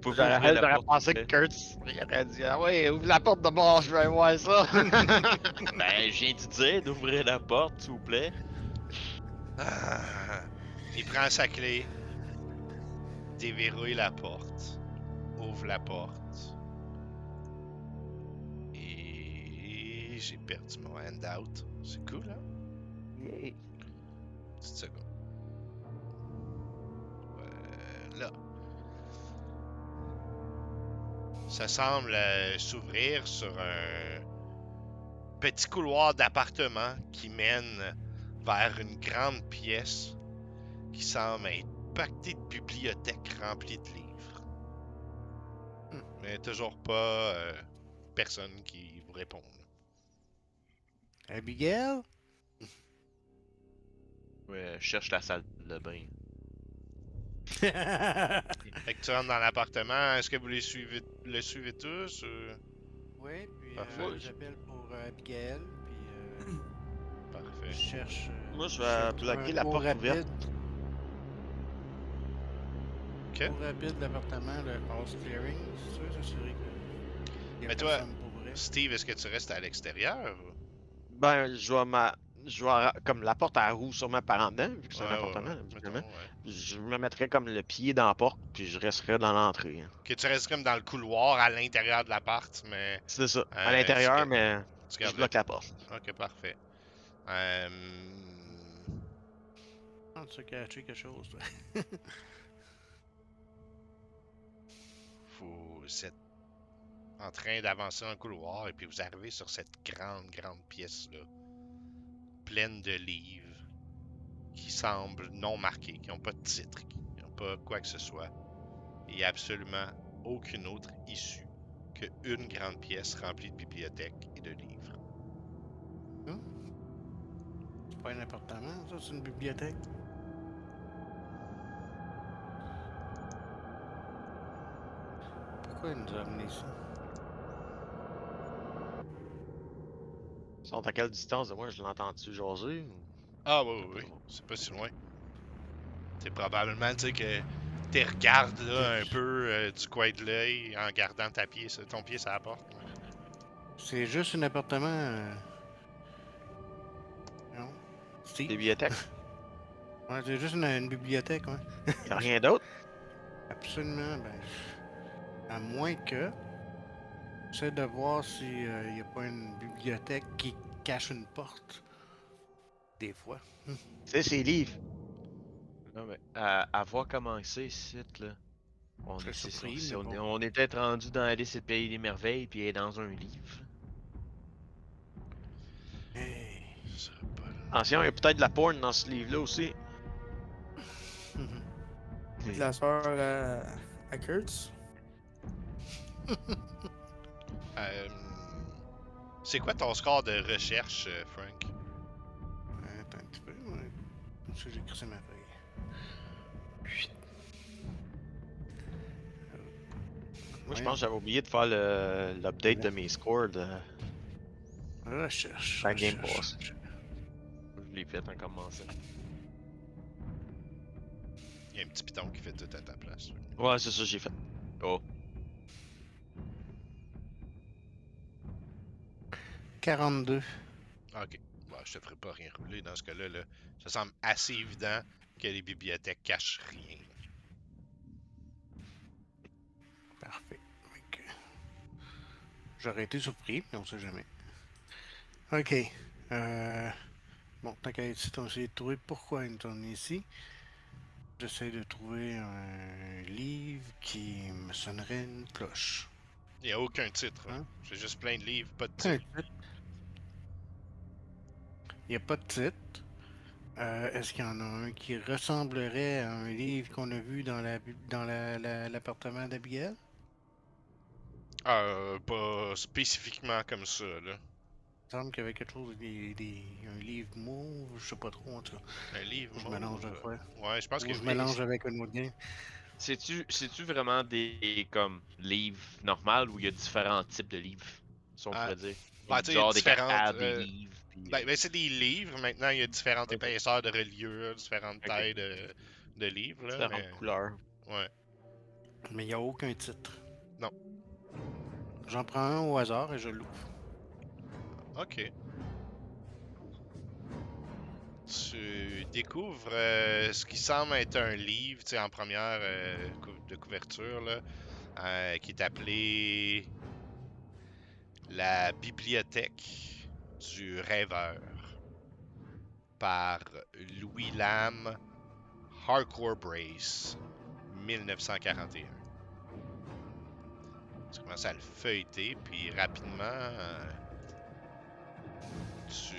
Pouvez-vous ouvrir la J'aurais porte, pensé s'il que vous plaît? Kurt aurait dit ah ouais, ouvre la porte de bord, je vais voir ça. Ben, je viens de dire d'ouvrir la porte, s'il vous plaît. Ah. Il prend sa clé, déverrouille la porte, ouvre la porte. Et j'ai perdu mon handout. C'est cool, hein? Yeah. Petite seconde. Là. Ça semble s'ouvrir sur un petit couloir d'appartement qui mène vers une grande pièce qui semble être pactée de bibliothèques remplies de livres. Mais toujours pas personne qui vous répond. Abigail? Ouais, je cherche la salle de bain. Fait que tu rentres dans l'appartement, est-ce que vous le suivez tous? Oui, puis Parfait. j'appelle pour Abigail, puis je Parfait. cherche. Moi, je je vais trouve bloquer un la tour porte rapide. ouverte. Ok. Tour rapide de l'appartement, le house clearing, c'est sûr, s'assurer que y a Mais toi, personne pour vrai. Steve, est-ce que tu restes à l'extérieur? Ben, comme la porte à roue sûrement par en dedans, vu que c'est un appartement, Mettons, visiblement. ouais. Je me mettrais comme le pied dans la porte, puis je resterais dans l'entrée. Hein. Que tu restes comme dans le couloir à l'intérieur de l'appart, mais C'est ça. À tu, l'intérieur, ga- mais tu je gardes le... bloque la porte. Ok, parfait. Ah, tu as caché quelque chose, toi. Vous êtes en train d'avancer dans le couloir et puis vous arrivez sur cette grande pièce-là, pleine de livres qui semblent non marqués, qui n'ont pas de titre, qui n'ont pas quoi que ce soit. Il n'y a absolument aucune autre issue qu'une grande pièce remplie de bibliothèques et de livres. C'est pas un appartement, ça, c'est une bibliothèque. Pourquoi il nous a amenés ici? Ils sont à quelle distance de moi? Je l'entends-tu jaser? Ou... Ah oui, c'est pas si loin. C'est probablement, tu sais, que tu regardes là un peu du coin de l'œil en gardant ton pied sur la porte. C'est juste un appartement. Non? Steve? Bibliothèque? Ouais, c'est juste une bibliothèque, ouais. Y'a rien d'autre? Absolument, ben. À moins que. J'essaie de voir s'il n'y a pas une bibliothèque qui cache une porte. Des fois. C'est ses livres. Non, mais à voir comment c'est ici, là. On Très est, c'est ça, surpris, c'est- mais bon. on est peut-être rendu dans Alice et le Pays des Merveilles, puis elle est dans un livre. Hey. Ce sera pas là. Attention, il y a peut-être de la porn dans ce livre-là aussi. La sœur à Kurtz. C'est quoi ton score de recherche, Frank? Attends un petit peu, ouais. Comme ça, j'ai crissé ma feuille. Moi, je pense que j'avais oublié de faire l'update de mes scores de... Recherche. La game recherche. pass. Je l'ai fait en commençant. Il y a un petit piton qui fait tout à ta place. Ouais, c'est ça, j'ai fait. Oh, 42. Ok. Bon, je te ferai pas rien rouler dans ce cas-là. Là. Ça semble assez évident que les bibliothèques cachent rien. Parfait. Ok. J'aurais été surpris, mais on sait jamais. Ok. Bon, tant qu'à être ici, on va essayer de trouver pourquoi ils sont ici. J'essaie de trouver un livre qui me sonnerait une cloche. Il n'y a aucun titre. Hein? C'est juste plein de livres, pas de Un titre. titre. Il n'y a pas de titre. Est-ce qu'il y en a un qui ressemblerait à un livre qu'on a vu dans l'appartement d'Abigail? Pas spécifiquement comme ça, là. Il me semble qu'il y avait quelque chose, un livre mauve, je sais pas trop en tout cas. Un livre Ou je mauve. mélange de quoi. Ouais, je pense Ou que je mélange avec un autre game. c'est-tu vraiment des comme livres normaux ou il y a différents types de livres, si on Ah, pourrait dire? ben, tu sais, Genre des différentes. cartades, des livres, puis... Ben, c'est des livres. Maintenant, il y a différentes Ok. épaisseurs de reliure, différentes Ok. tailles de livres, là. Différentes Mais... couleurs. Ouais. Mais il n'y a aucun titre. Non. J'en prends un au hasard et je l'ouvre. Ok. Tu découvres ce qui semble être un livre, tu sais, en première de couverture, là, qui est appelé La bibliothèque du rêveur par Louis Lamb Hardcore Brace 1941. Tu commences à le feuilleter, puis rapidement, tu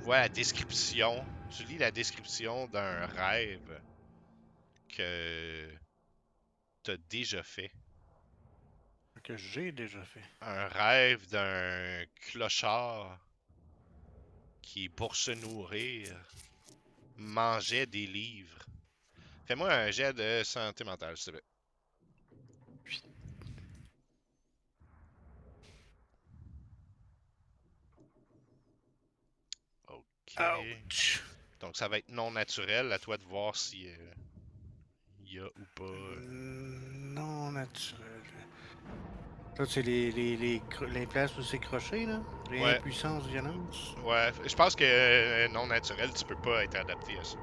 vois la description, tu lis la description d'un rêve que tu as déjà fait. Que j'ai déjà fait. Un rêve d'un clochard qui, pour se nourrir, mangeait des livres. Fais-moi un jet de santé mentale, s'il te plaît. Ok. Ouch! Donc ça va être non naturel. À toi de voir si il y a ou pas. Non naturel. Ça, c'est les places où c'est croché, là? Rien, Ouais, puissance, violence. ouais. Je pense que non naturel, tu peux pas être adapté à ça.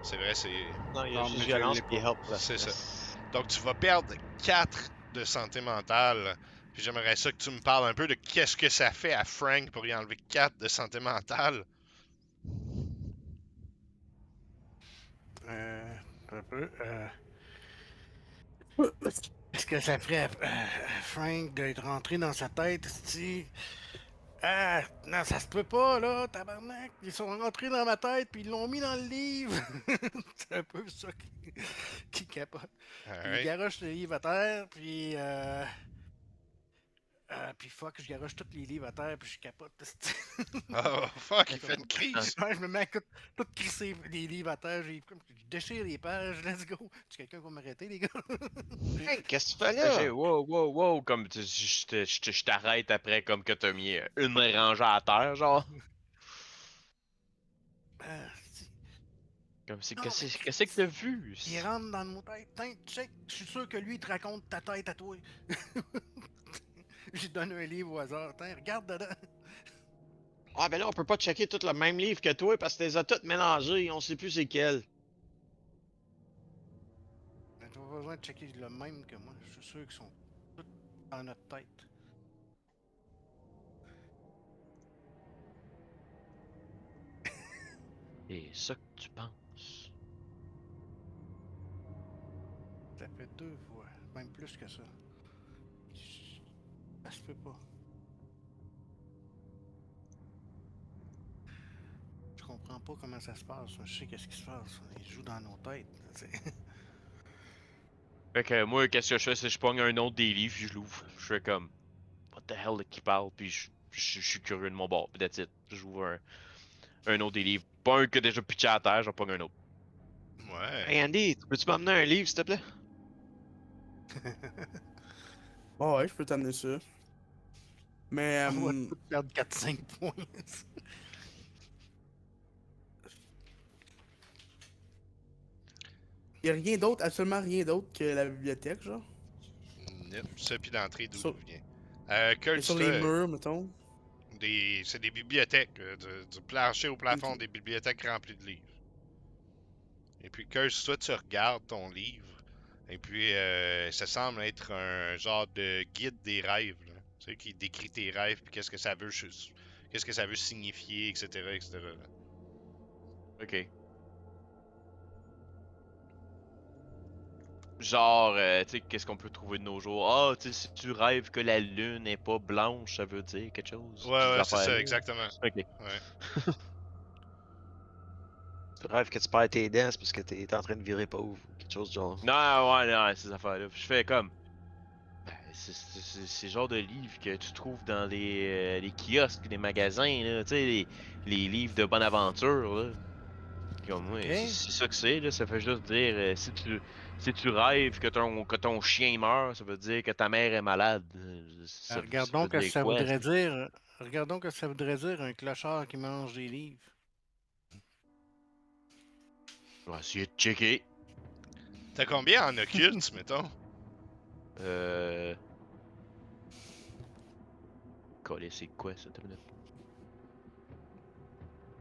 C'est vrai, c'est. Non, il y a Non, juste mais je violence l'ai puis pas. C'est ça. helplessness. Donc tu vas perdre 4 de santé mentale. Puis j'aimerais ça que tu me parles un peu de qu'est-ce que ça fait à Frank pour y enlever 4 de santé mentale. Un peu. Est-ce que ça ferait Frank d'être rentré dans sa tête, si ah, non, ça se peut pas, là, tabarnak. Ils sont rentrés dans ma tête, puis ils l'ont mis dans le livre. C'est un peu ça qui capote. Puis il Alright. garoche le livre à terre, puis fuck, je garoche tous les livres à terre, puis je capote. Oh fuck, il fait une crise. Ouais, je me mets à tout crisser les livres à terre, je déchire les pages, let's go. Tu quelqu'un qui va m'arrêter, les gars? Hey, qu'est-ce que tu fais Fait que j'ai là? wow, wow, wow, comme je t'arrête après comme que t'as mis une rangée à terre, genre. Ah, si. Comme c'est Non, mais qu'est-ce que t'as vu? il rentre dans nos têtes. Tiens, check, je suis sûr que lui, il te raconte ta tête à toi. J'ai donné un livre au hasard. Tiens, regarde dedans. Ah, ben là, on peut pas checker tout le même livre que toi parce que les a toutes mélangés. On sait plus c'est quel. Ben, t'as pas besoin de checker le même que moi. Je suis sûr qu'ils sont tous dans notre tête. Et ça que tu penses. Ça fait 2 fois, même plus que ça. Ça se peut pas. Je comprends pas comment ça se passe. Je sais qu'est-ce qui se passe. Ils jouent dans nos têtes. Fait que moi, qu'est-ce que je fais, c'est que je pogne un autre des livres, puis je l'ouvre. Je fais comme, what the hell qui parle, puis je suis curieux de mon bord, puis that's it. J'ouvre un autre des livres. Pas un que déjà pitché à terre, j'en pogne un autre. Hey Ouais. Andy, peux-tu m'emmener un livre, s'il te plaît? Oh ouais, je peux t'amener ça. Mais On va tous perdre 4-5 points. y a rien d'autre, absolument rien d'autre que la bibliothèque, genre. Ça, puis l'entrée d'où Sur, il vient. mais Kurt, sur les murs, mettons. c'est des bibliothèques. Du plancher au plafond, Ok. des bibliothèques remplies de livres. Et puis, Kurt, toi, tu regardes ton livre. Et puis, ça semble être un genre de guide des rêves, là. Tu sais, qui décrit tes rêves, puis qu'est-ce que ça veut signifier, etc., etc. là. Ok. Genre, tu sais, qu'est-ce qu'on peut trouver de nos jours? Ah, tu sais, si tu rêves que la lune n'est pas blanche, ça veut dire quelque chose. Ouais, Ces ouais, c'est ça, affaires-là. exactement. Ok. Ouais. Tu rêves que tu perds tes dents, c'est parce que t'es en train de virer pauvre ou quelque chose du genre. Non, ouais, non, ces affaires-là. Je fais comme. Ben, c'est le genre de livre que tu trouves dans les kiosques, les magasins, là, tu sais, les livres de bonne aventure, là. Comme moi, Ok. c'est ça que c'est, là. Ça fait juste dire, si tu rêves que ton chien meurt, ça veut dire que ta mère est malade. Ça Regardons veut que dire ça quoi, voudrait ça? dire. Regardons que ça voudrait dire un clochard qui mange des livres. Je vais essayer de checker. T'as combien en occulte, mettons? Euh. Coller, c'est quoi ça, t'as une minute?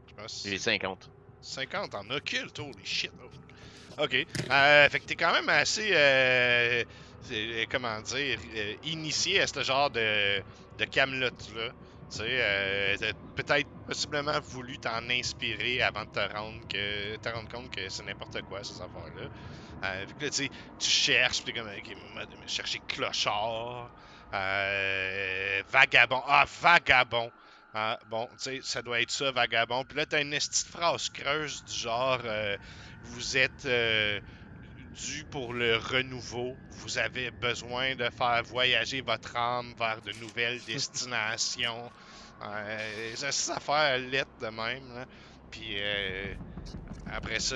Je pense que J'ai c'est 50. 50 en occulte, holy shit. Oh. Ok. Fait que t'es quand même assez, comment dire, initié à ce genre de camelote-là. Tu sais, t'as peut-être possiblement voulu t'en inspirer avant de te rendre compte que c'est n'importe quoi, ces affaires-là. Fait que là, tu sais, tu cherches, puis t'es comme, ok, chercher clochard, vagabond. Ah, vagabond! Ah, bon, tu sais, ça doit être ça, vagabond. Puis là, t'as une petite phrase creuse du genre, vous êtes dû pour le renouveau. Vous avez besoin de faire voyager votre âme vers de nouvelles destinations. Ça affaire lettre de même, là. Puis après ça,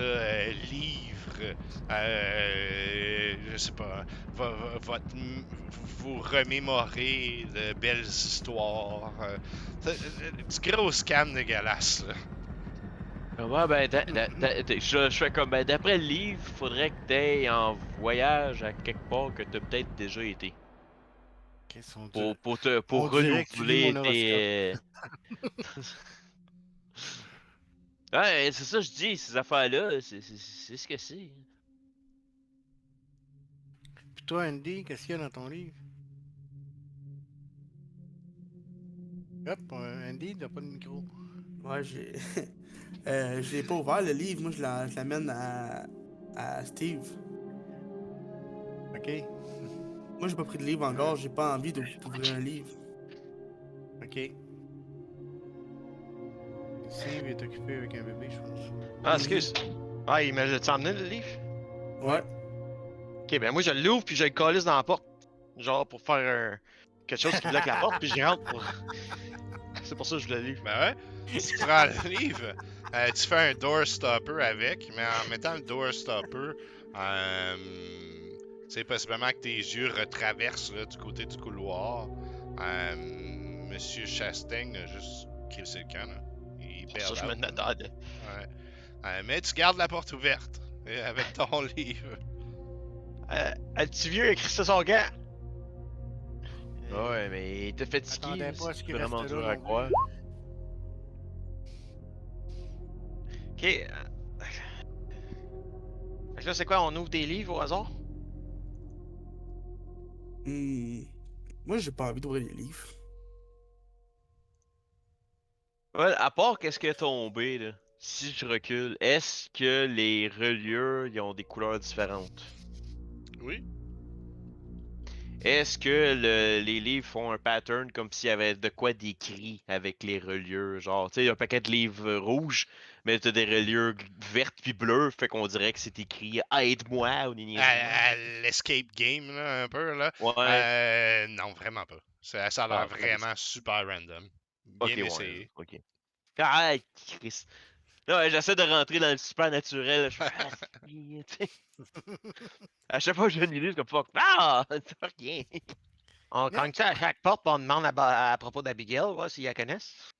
livre, je sais pas, vous remémorer de belles histoires. Du gros scam dégueulasse, là. Ouais, ben, je fais comme, ben, d'après le livre, faudrait que t'ailles en voyage à quelque part que t'as peut-être déjà été. Ok, Pour on dirait que tu lis mon renouveler horoscope. tes. Ouais, c'est ça que je dis, ces affaires-là, c'est ce que c'est. Puis toi, Andy, qu'est-ce qu'il y a dans ton livre? Hop, Andy, t'as pas de micro. Ouais, j'ai. Je l'ai pas ouvert le livre, moi je l'amène à Steve. Ok, Moi j'ai pas pris de livre encore, j'ai pas envie d'ouvrir un livre. ok. Steve est occupé avec un bébé, je pense. Ah, excuse. Ah, il m'a emmené le livre? Ouais. Ok, ben moi je l'ouvre puis je le calisse dans la porte. Genre pour faire quelque chose qui bloque la porte, puis j'y rentre pour. C'est pour ça que je le livre. Ben ouais. Tu prends le livre, tu fais un door stopper avec, mais en mettant le door stopper, c'est possiblement que tes yeux retraversent là, du côté du couloir. Monsieur Chastain a juste crissé le camp, là. Il C'est pour ça perd que je me out, là. tenais dedans. Ouais. Mais tu gardes la porte ouverte avec ton livre. Le petit vieux a écrit ça son gant. Ouais, mais il était fatigué, Attendais là, pas à c'est ce qu'il vraiment reste là dur à non plus. croire. Ok. Fait que là, c'est quoi? On ouvre des livres au hasard? Hmm. Moi j'ai pas envie d'ouvrir les livres. Ouais, à part qu'est-ce qui est tombé, là, si je recule, est-ce que les reliures, ils ont des couleurs différentes? Oui. Est-ce que les livres font un pattern comme s'il y avait de quoi d'écrit avec les reliures? Genre, tu sais, un paquet de livres rouges, mais t'as des reliures vertes puis bleues, fait qu'on dirait que c'est écrit Aide-moi ou des niaiseries de même. À l'escape game, là, un peu, là. Ouais. Non, vraiment pas. Ça a l'air Ah, ok, vraiment super random. ok, Bien ouais, essayé. ok. Ah, Chris. Là, ouais, j'essaie de rentrer dans le super naturel. Je fais, tu sais. À chaque fois que j'ai une idée, c'est comme fuck. Ah! C'est rien. On Non. cogne ça à chaque porte, puis on demande à propos d'Abigail, voir s'ils la connaissent.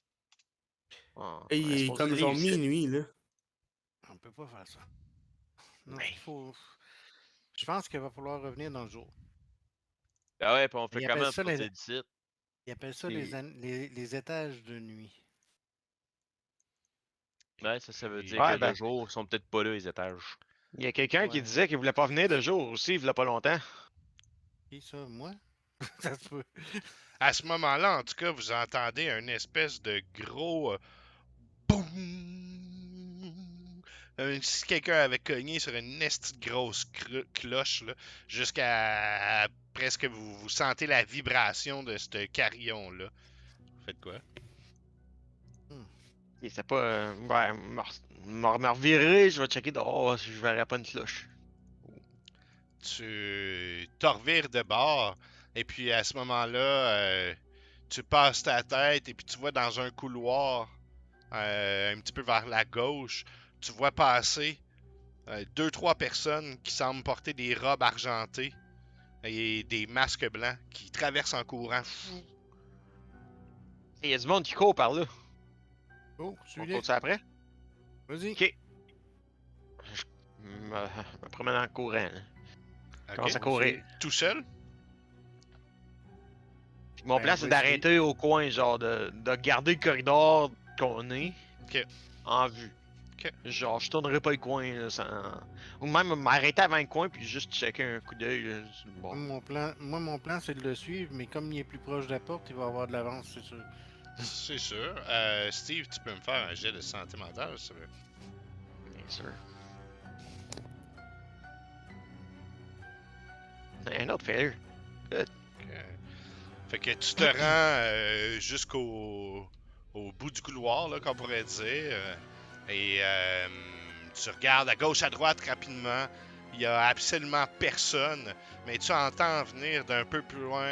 On Et est il est supposé comme aller genre ici. minuit, là. On peut pas faire ça. Non, Mais- il faut. Je pense qu'il va falloir revenir dans le jour. Ah ouais, puis on fait Ils comment appellent ça pour les, sortir d'ici? ils appellent ça C'est- les étages de nuit. Ouais, ça veut dire Ouais, que de ben, jour, ils sont peut-être pas là, les étages. il y a quelqu'un qui Ouais. disait qu'il voulait pas venir de jour aussi, il voulait pas longtemps. Qui ça, moi? Ça se peut. À ce moment-là, en tout cas, vous entendez un espèce de gros boum. Si quelqu'un avait cogné sur une esti de grosse cloche, là, jusqu'à presque vous sentez la vibration de ce carillon-là. Vous faites quoi? Il sait pas. Ouais, me revirer, je vais checker dehors si je verrai pas une cloche. Tu te revires de bord, et puis à ce moment-là, tu passes ta tête, et puis tu vois dans un couloir, un petit peu vers la gauche, tu vois passer deux, trois personnes qui semblent porter des robes argentées et des masques blancs qui traversent en courant. Il y a du monde qui court par là. Oh, On celui-là. court ça après? Vas-y. Ok. Je me promène en courant. Là. Ok. Commence à courir. Tout seul? Puis mon Ben, plan, c'est vas-y. d'arrêter au coin, genre de garder le corridor qu'on est Ok. en vue. Ok. Genre, je tournerai pas le coin là, sans... Ou même m'arrêter avant le coin puis juste checker un coup d'œil. Là. Bon. Mon plan, c'est de le suivre, mais comme il est plus proche de la porte, il va avoir de l'avance, c'est sûr. C'est sûr. Steve, tu peux me faire un jet de santé mentale, s'il te plaît. Bien sûr. Un autre failure. Fait que tu te rends au bout du couloir, là, qu'on pourrait dire. Et tu regardes à gauche, à droite rapidement. Il n'y a absolument personne. Mais tu entends venir d'un peu plus loin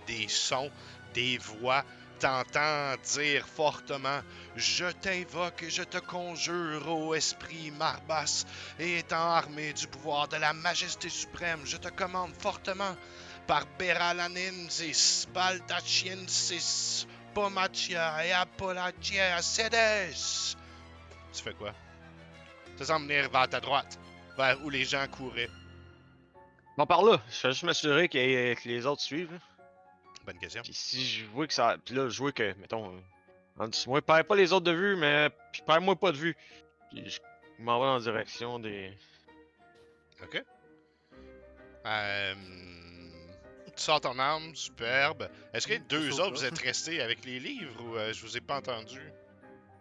des sons, des voix. T'entends dire fortement « Je t'invoque et je te conjure, ô esprit Marbas, et étant armé du pouvoir de la majesté suprême, je te commande fortement par Beralanensis, Baldachiensis, Pomachia et Apolachia Sedes. » Tu fais quoi? Ça semble venir vers ta droite, vers où les gens couraient. Bon, par là, je vais juste m'assurer que les autres suivent. Là. Bonne question. Puis si je vois que ça. Puis là, je vois que, mettons. Moi, perds pas les autres de vue, mais. Puis perds-moi pas de vue. Puis je m'en vais en direction des. OK. Tu sors ton arme, superbe. Est-ce que les deux autres, vous êtes restés avec les livres ou je vous ai pas entendu?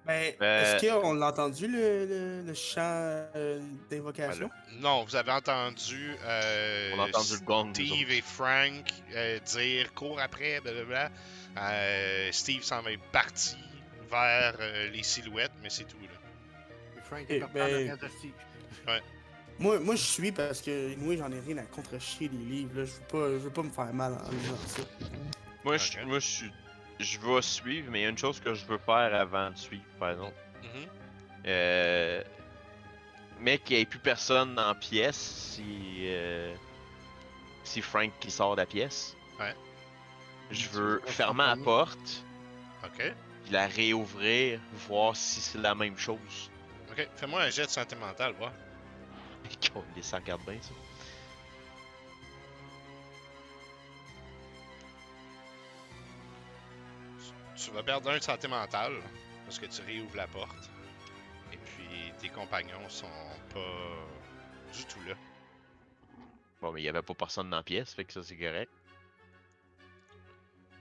Ben, Euh, est-ce qu'on l'a entendu, le chant d'invocation? Non, vous avez entendu, On a entendu le gong, nous Steve autres. et Frank dire cours après, blablabla. Steve s'en va parti vers les silhouettes, mais c'est tout là. Et Frank Eh est parti ben, en arrière de Steve. Moi, je suis parce que, moi, j'en ai rien à contre-chier les livres, là. Je veux pas me faire mal en lisant ça. Moi, Ok. je vais suivre, mais il y a une chose que je veux faire avant de suivre, par exemple. Mhm. Mais qu'il n'y ait plus personne dans la pièce si Frank qui sort de la pièce. Ouais. Je Tu veux vas fermer la t'accompagner. porte, OK. puis la réouvrir, voir si c'est la même chose. OK. Fais-moi un jet de santé mentale, voir. Ça regarde bien, ça. Tu vas perdre un de santé mentale parce que tu réouvres la porte. Et puis tes compagnons sont pas du tout là. Bon, mais il n'y avait pas personne dans la pièce, fait que ça, c'est correct.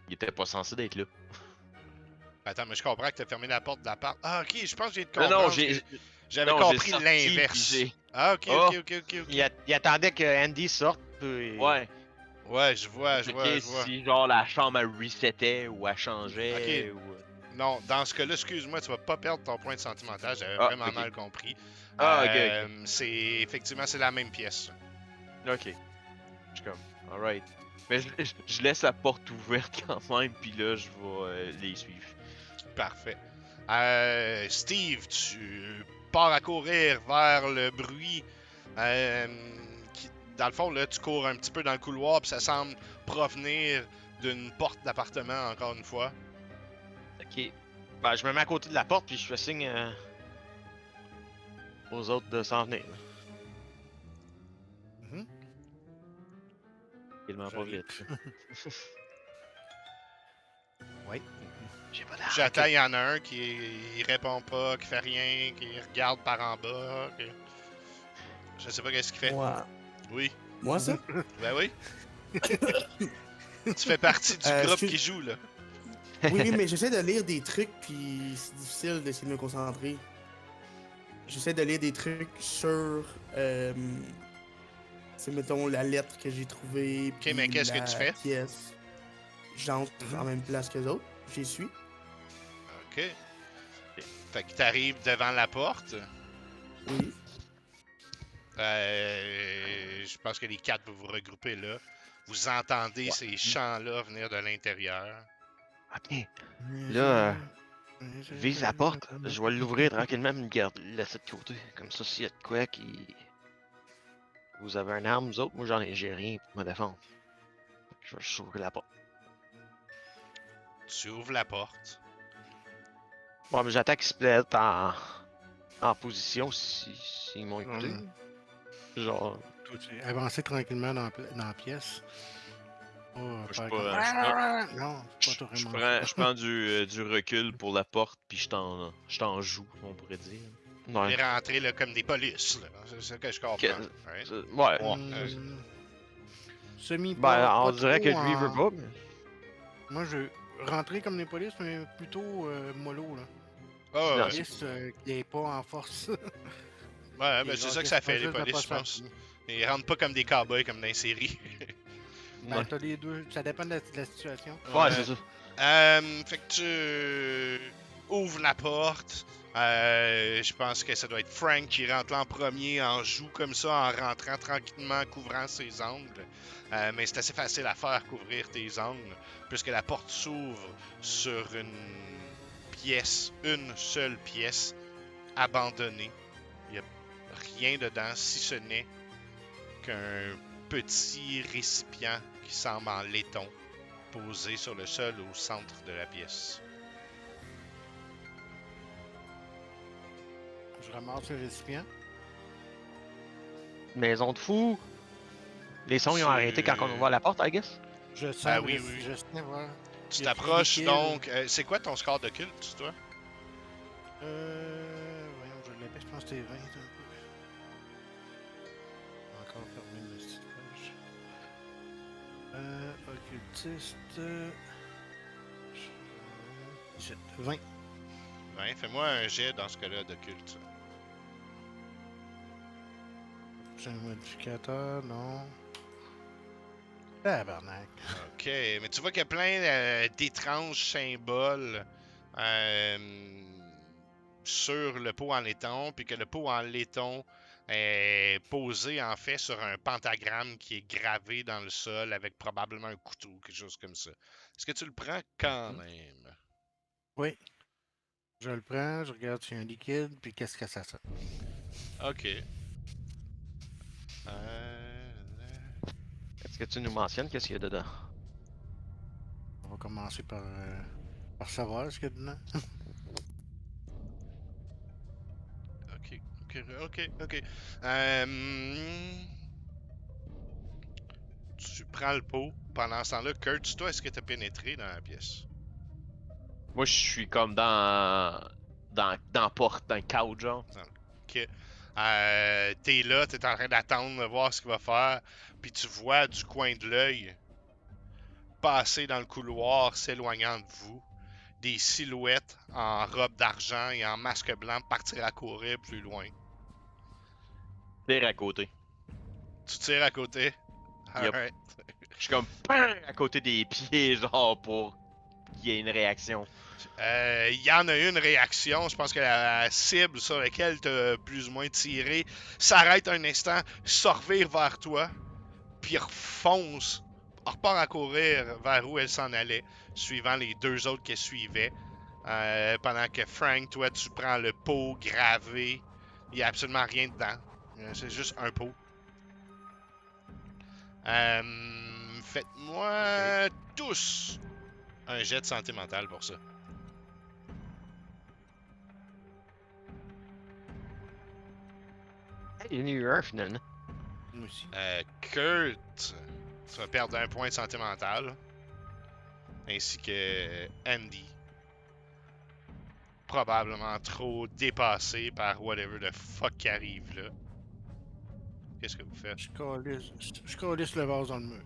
Il était pas censé d'être là. Attends, mais je comprends que t'as fermé la porte de l'appart. Ah, ok, je pense que j'ai de Non, comprendre. non, j'ai. J'avais non, j'ai compris sorti, l'inverse. puis j'ai- Ah, ok, Oh. ok. Il attendait que Andy sorte. Puis... Ouais. Ouais, je vois. Si genre la chambre elle resetait ou elle changeait Ok. ou. Non, dans ce cas-là, excuse-moi, tu vas pas perdre ton point de santé mentale. J'avais Ah, vraiment ok. mal compris. Ah, ok. C'est effectivement c'est la même pièce. Ok. Je suis comme, alright. Mais je laisse la porte ouverte quand même, puis là, je vais les suivre. Parfait. Steve, tu pars à courir vers le bruit dans le fond, là, tu cours un petit peu dans le couloir, puis ça semble provenir d'une porte d'appartement, encore une fois. Ok. Ben, je me mets à côté de la porte, puis je fais signe aux autres de s'en venir. Mhm. Tellement pas J'arrive. vite. Oui. J'ai pas d'arme. J'attends, il y en a un qui il répond pas, qui fait rien, qui regarde par en bas. Je sais pas qu'est-ce qu'il fait. Moi. Oui, Moi, ça? ben oui. Tu fais partie du groupe excuse- qui joue, là. Oui, mais j'essaie de lire des trucs, puis c'est difficile d'essayer de me concentrer. J'essaie de lire des trucs sur, c'est mettons la lettre que j'ai trouvée, puis mais qu'est-ce que la tu fais? pièce. J'entre en même place que les autres, j'y suis. Ok. Fait que t'arrives devant la porte. Oui. Je pense que les 4 vous vous regroupez là. Vous entendez ces chants-là venir de l'intérieur. Ok. Là, vise la porte. Je vais l'ouvrir tranquillement, mais le laisser de côté. Comme ça, s'il y a de quoi qui. Vous avez un arme, vous autres, moi j'ai rien pour me défendre. Je vais juste ouvrir la porte. Tu ouvres la porte. Bon, mais j'attaque Split en position s'ils m'ont écouté. Genre. Toi, tu avancer tranquillement dans la pièce. Pas Je faire suis comme... pas- je suis pas- Non, c'est pas Je vraiment prends, je prends du recul pour la porte, puis je t'en joue, on pourrait dire. Vous Ouais. allez rentrer là, comme des polices. Là. C'est ça que je comprends. Ouais. Ouais. Ouais. Semi Ben, pas, on pas dirait que trop lui veut pas, mais. Moi, je rentrer comme les polices, mais plutôt mollo, là. Ah, ouais, ouais. Police qui est pas en force. Ouais, ben c'est ça que ça fait, les polices, je pas pense. Ils rentrent pas comme des cowboys, comme dans les séries. Ben, t'as les deux. Ça dépend de la situation. Ouais, c'est ça. Fait que tu ouvres la porte. Je pense que ça doit être Frank qui rentre là en premier, en joue comme ça, en rentrant tranquillement, couvrant ses angles. Mais c'est assez facile à faire, couvrir tes angles, puisque la porte s'ouvre sur une seule pièce, abandonnée. Il n'y a rien dedans, si ce n'est qu'un petit récipient qui semble en laiton, posé sur le sol au centre de la pièce. Je ramasse le récipient. Maison de fou. Les sons, ils ont arrêté quand on ouvre la porte, I guess. Je sens Ah le oui, réci- oui. Je sens, voilà. Tu Il y a t'approches plus donc. C'est quoi ton score de culte, toi? Voyons, je l'avais, je pense que c'était 20 un peu. Encore fermé le petite page. Occultiste. 20. 20. Fais-moi un jet dans ce cas-là de culte. J'ai un modificateur, non. Tabarnak. Ok, mais tu vois qu'il y a plein d'étranges symboles sur le pot en laiton, puis que le pot en laiton est posé en fait sur un pentagramme qui est gravé dans le sol avec probablement un couteau, quelque chose comme ça. Est-ce que tu le prends quand même? Oui. Je le prends, je regarde s'il y a un liquide, puis qu'est-ce que ça sert. Ok. Est-ce que tu nous mentionnes qu'est-ce qu'il y a dedans? On va commencer par savoir ce qu'il y a dedans. Ok. Tu prends le pot. Pendant ce temps-là, Kurt, toi, est-ce que tu as pénétré dans la pièce? Moi, je suis comme dans la porte, dans le couch, genre. Ok. T'es là, t'es en train d'attendre de voir ce qu'il va faire. Puis tu vois du coin de l'œil passer dans le couloir, s'éloignant de vous, des silhouettes en robe d'argent et en masque blanc partir à courir plus loin. Tire à côté. Tu tires à côté. Yep. Alright. Je suis comme bang, à côté des pieds, genre, pour qu'il y ait une réaction. Il y en a une réaction. Je pense que la cible sur laquelle tu as plus ou moins tiré s'arrête un instant, se revire vers toi, puis refonce, repart à courir vers où elle s'en allait, suivant les deux autres qui suivaient. Pendant que Frank, toi, tu prends le pot gravé. Il n'y a absolument rien dedans. C'est juste un pot. Faites-moi tous un jet de santé mentale pour ça. Il y en a eu un finalement. Moi aussi. Kurt, tu vas perdre un point de santé mentale. Ainsi que Andy. Probablement trop dépassé par whatever the fuck qui arrive là. Qu'est-ce que vous faites? Je calisse le vase dans le mur.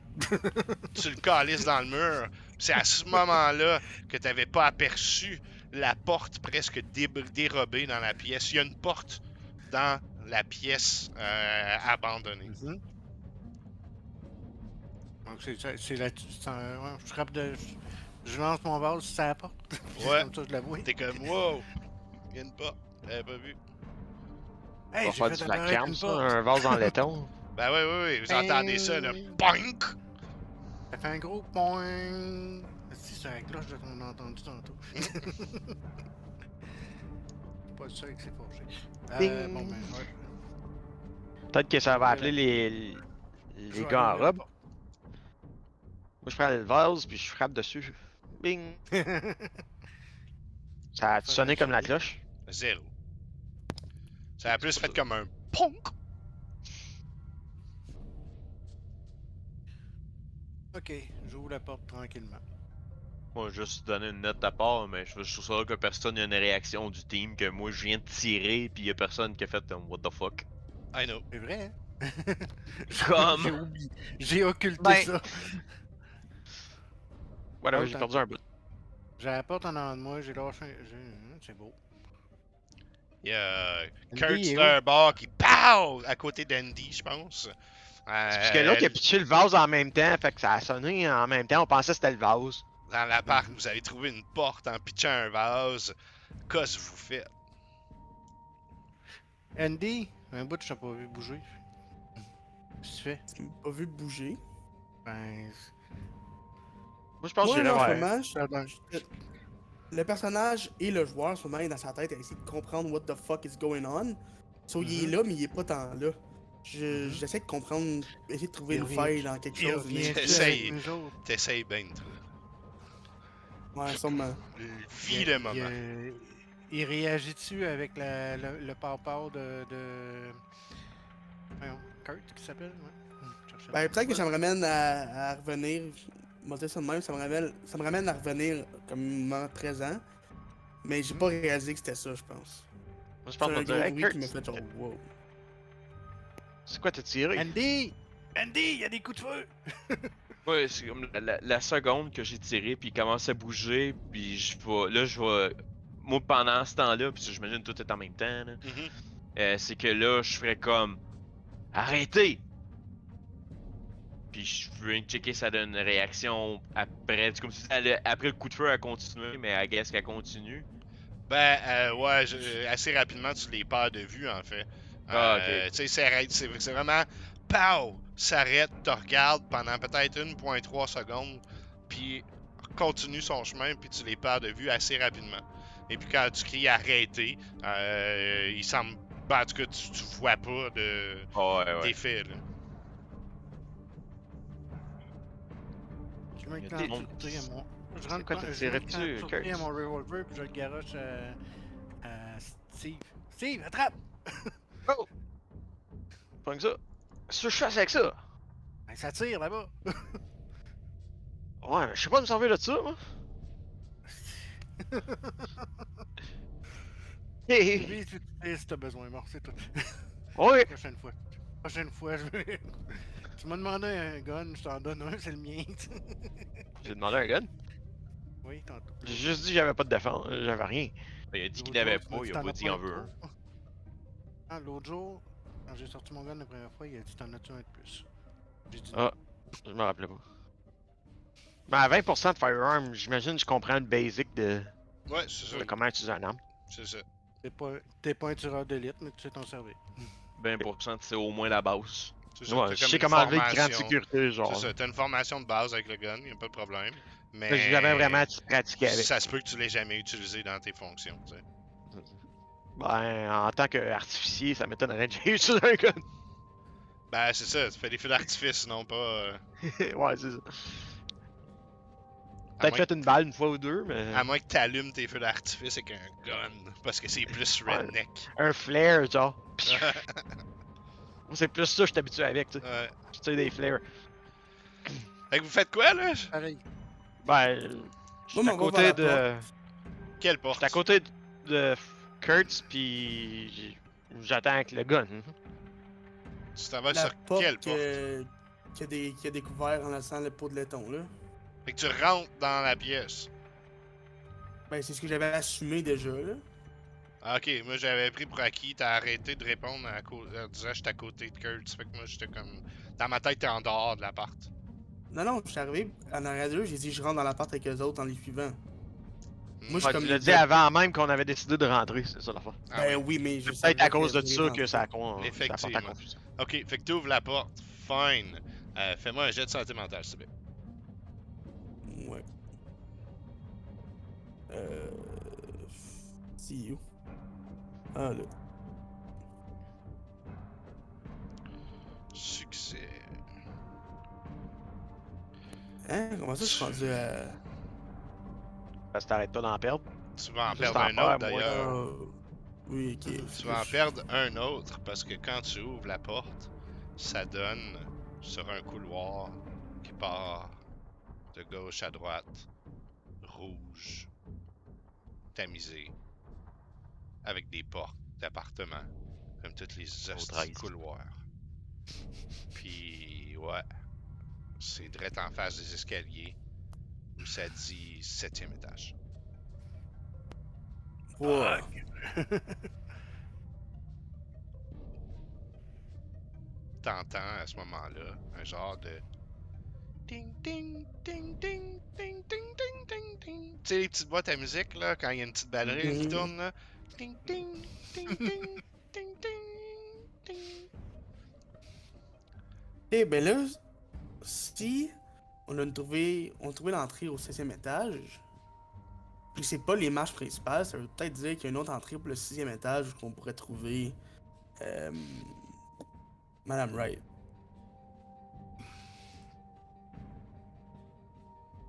Tu le calisses dans le mur. C'est à ce moment-là que tu n'avais pas aperçu la porte presque dérobée dans la pièce. Il y a une porte dans la pièce abandonnée. Mhm. Donc c'est là. Ouais, je frappe de. Je lance mon vase sur la porte. Ouais. Comme ça, je la vois. T'es comme, wow! Il y a une porte. J'avais pas vu. On Hey, va j'ai faire fait du apparaître vacarme, une ça, porte. un vase dans laiton. Ben oui, vous entendez ça, là. Boink! Ça fait un gros point. Si c'est la cloche de ton entendu tantôt. Pas sûr que c'est forgé. Ding. Bon, ben, ouais. Peut-être que ça va appeler Je les vais gars en aller ouvrir robe. Moi, je prends le vase puis je frappe dessus. Bing! la porte. Ça a sonné comme la cloche. 0. Ça a plus fait comme un ponk! Ok, j'ouvre la porte tranquillement. Moi, juste donner une note à part, mais je suis sûr que personne n'a une réaction du team, que moi je viens de tirer, puis y a personne qui a fait un what the fuck. I know. C'est vrai, hein? Comme. J'ai oublié. J'ai occulté Ben. ça. Voilà, Oh, j'ai tant perdu un bout. J'ai la porte en avant de moi, j'ai lâché. C'est beau. Il y a Andy Kurt est sur où? un bord qui pow! À côté d'Andy, je pense. C'est parce que l'autre il a pitché le vase en même temps, fait que ça a sonné en même temps, on pensait que c'était le vase. Dans l'appart, vous avez trouvé une porte en pitchant un vase. Qu'est-ce que vous faites? Andy, un bout, je t'ai pas vu bouger. Qu'est-ce que tu fais? Tu m'as pas vu bouger. Ben. Moi, je pense que Moi, j'irais là, en ce voir. moment, Pardon. le personnage et le joueur, en ce moment, est dans sa tête à essayer de comprendre what the fuck is going on. So, il est là, mais il est pas tant là. J'essaie de comprendre, essayer de trouver Il une revient- faille dans quelque Il chose. revient Mais... Essaye. avec nous autres. T'essayes bien de trouver. Ouais, sûrement. Vis le moment. Il réagit-tu avec le papa de. Voyons, Kurt qui s'appelle? Ouais. Cherchez Ben, le peut-être que nom. ça me ramène à revenir. Moi, dire ça de même, ça me ramène à revenir comme moment présent. Mais j'ai pas réalisé que c'était ça, je pense. Moi, je C'est pense un qu'on gros dirait, hey, bruit Kurt, qui m'a fait genre wow. c'est quoi t'as tiré? Andy! Andy, il y a des coups de feu! Ouais, c'est comme la seconde que j'ai tiré, puis il commence à bouger, puis je vais. Moi, pendant ce temps-là, puis j'imagine tout est en même temps, là, Mhm. c'est que là, je ferais comme. Arrêtez! Puis je veux checker ça donne une réaction après. C'est comme si après le coup de feu, elle continue, mais I guess qu'elle continue. Ben, ouais, assez rapidement, tu les perds de vue, en fait. Ah, ok. Tu sais, c'est vraiment, pow! S'arrête, te regarde pendant peut-être 1,3 secondes, puis continue son chemin, puis tu les perds de vue assez rapidement. Et puis quand tu cries arrêter, il semble. Ben, en tout cas, tu vois pas Ah, ouais, ouais. d'effet, là. Je mets Il y a quand des tu mondes. tires à mon. Je C'est rentre quoi, quand t'as je tiré mets quand dessus, tu Kurt? tires à mon revolver puis je le garoche à Steve. Steve, attrape! Oh! Pas que ça. Qu'est-ce que je fais avec ça? Ben, ça tire là-bas! Ouais, mais je sais pas me servir de ça, moi. Hé hé! Lui, tu tires si t'as besoin, bon, c'est tout. Ouais! Prochaine fois. Prochaine fois, je vais. Tu m'as demandé un gun, je t'en donne un, c'est le mien. J'ai demandé un gun. Oui, tantôt. J'ai juste dit que j'avais pas de défense, j'avais rien. Ben, il a dit qu'il L'autre l'avait jour, tu pas, m'as dit il a t'en pas as dit en veut un un. trop. Ah, l'autre jour, quand j'ai sorti mon gun la première fois, il a dit t'en as-tu un de plus? J'ai dit non. Ah. Je me rappelais pas. Ben, à 20% de firearm, j'imagine que je comprends le basic de Ouais, c'est ça. comment utiliser un arme. C'est ça. T'es pas un tireur d'élite, mais tu sais t'en servir. 20%, c'est au moins la base. C'est ça. Ouais, T'as je comme sais une comment enlever de grande formation. sécurité, genre. C'est ça, t'as une formation de base avec le gun, y a pas de problème. Mais J'ai jamais vraiment pratiqué avec. ça se peut que tu l'aies jamais utilisé dans tes fonctions, tu sais. Ben, en tant qu'artificier, ça m'étonnerait que j'ai utilisé un gun. Ben, c'est ça, tu fais des feux d'artifice, non pas. Ouais, c'est ça. À Peut-être moins, fait une balle une fois ou deux, mais. à moins que t'allumes tes feux d'artifice avec un gun, parce que c'est plus Ouais. redneck. Un flare, genre. Moi, c'est plus ça que je suis habitué avec, tu sais. Ouais. Je tire des flares. Fait que vous faites quoi, là? Pareil. Ben, je Moi, suis à on va côté vers de. la Quelle Je suis à porte? côté de Kurtz, pis j'attends avec le gun. Tu t'en vas La sur porte quelle porte? qui a découvert en laissant le pot de laiton, là. Fait que tu rentres dans la pièce. Ben, c'est ce que j'avais assumé déjà, là. Ah, ok, moi j'avais pris pour acquis, t'as arrêté de répondre en disant que j'étais à côté de Kurt. Fait que moi j'étais comme. Dans ma tête, t'es en dehors de l'appart. Non, non, je suis arrivé en arrière d'eux, j'ai dit je rentre dans l'appart avec eux autres en les suivant. Moi, je suis Ouais, comme tu l'as les dit avant même qu'on avait décidé de rentrer, c'est ça l'affaire. Ah Ben oui. oui, mais je C'est peut-être savais à cause que de vous ça alliez que ça a, rentrer. ça a porté à Effectivement. confusion. Ok, fait que t'ouvres la porte. Fine. Fais-moi un jet de santé mentale, s'il te plaît. Ouais. See you. Ah là. Succès. Hein? Comment ça, je suis rendu à. Parce que t'arrêtes pas d'en perdre. Tu vas en Juste perdre en un perds, autre moi. d'ailleurs. Oui, ok. Tu vas en perdre un autre parce que quand tu ouvres la porte, ça donne sur un couloir qui part de gauche à droite, rouge, tamisé, avec des portes d'appartements, comme toutes les hosties 13. de couloirs. Puis, ouais, c'est direct en face des escaliers où ça dit 7e étage. Ouais. T'entends à ce moment-là un genre de ding ding ding ding ding ding ding ding ding. Tu sais les petites boîtes à musique là quand il y a une petite ballerine qui tourne là. Ding ding ding ding ding ding ding. Eh ben là, si on a trouvé l'entrée au 16e étage, puis c'est pas les marches principales, ça veut peut-être dire qu'il y a une autre entrée pour le 6e étage où on pourrait trouver euh, Madame Wright.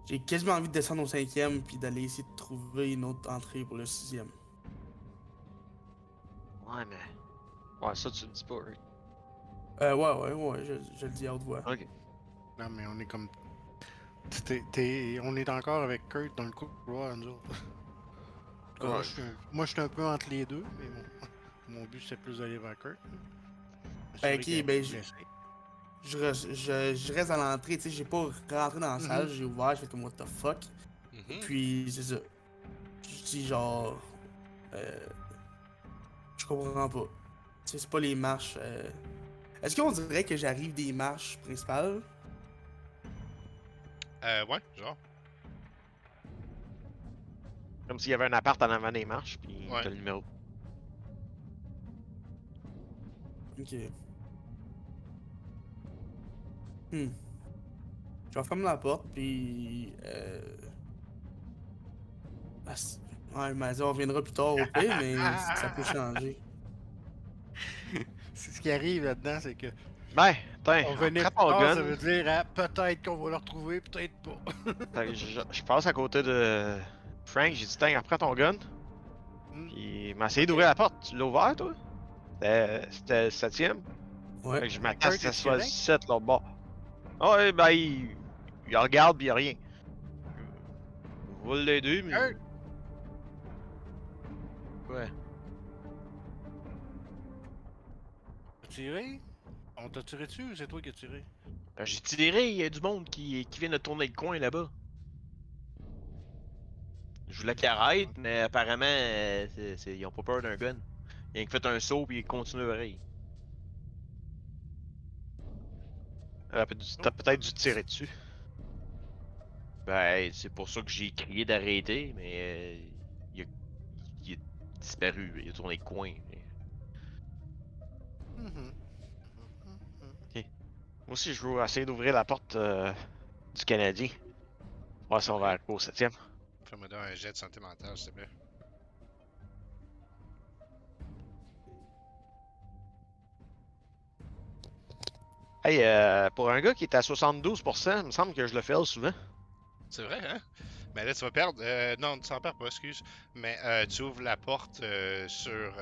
J'ai quasiment envie de descendre au 5e puis d'aller essayer de trouver une autre entrée pour le 6e. Ouais, mais. Ouais, ça, tu le dis pas, Rick. Ouais, je le dis à haute voix. Ok. Non, mais on est comme. On est encore avec Kurt dans le couloir, nous autres. En tout cas, moi, je suis un peu entre les deux, mais bon. Mon but, c'est plus d'aller vers Kurt. Ben, ok, ben, je reste à l'entrée, tu sais, j'ai pas rentré dans la salle, j'ai ouvert, j'ai fait comme what the fuck. Puis, c'est ça. Je dis genre. Je comprends pas. Tu sais, c'est pas les marches. Est-ce qu'on dirait que j'arrive des marches principales? Ouais, genre. Comme s'il y avait un appart en avant des marches, pis Ouais. t'as le numéro. Ok. Je referme la porte, puis. Ouais, il m'a dit on reviendra plus tard au pire, mais ça peut changer. C'est ce qui arrive là-dedans, c'est que. Ben, tiens, On venait prends plus ton tard, ça gun. veut dire ah, peut-être qu'on va le retrouver, peut-être pas. Fait que je passe à côté de Frank, j'ai dit, tiens, reprends ton gun. Hmm. Puis il m'a essayé d'ouvrir la porte. Tu l'as ouvert, toi? C'était le 7e. Fait Ouais. que je m'attends à ce que ça Kurt, soit le est-ce 7 l'autre bord. Ah ouais, ben il regarde pis y'a rien. Je vais l'aider, mais. Kurt! Ouais. T'as tiré? On t'a tiré dessus ou c'est toi qui as tiré? Ben, J'ai tiré, il y a du monde qui vient de tourner le coin là-bas. Je voulais qu'ils arrêtent, mais apparemment, ils ont pas peur d'un gun. Ils ont fait un saut puis ils continuent pareil. T'as peut-être dû tirer dessus. Ben, c'est pour ça que j'ai crié d'arrêter, mais il est disparu, il a tourné le coin. Mhm. Moi aussi, je veux essayer d'ouvrir la porte du Canadien. Ouais, si on va au 7e. Fais-moi donc un jet de santé mentale, s'il te plaît. Hey, pour un gars qui est à 72%, il me semble que je le fail souvent. C'est vrai, hein? Mais là, tu vas perdre. Non, tu s'en perds pas, excuse. Mais tu ouvres la porte sur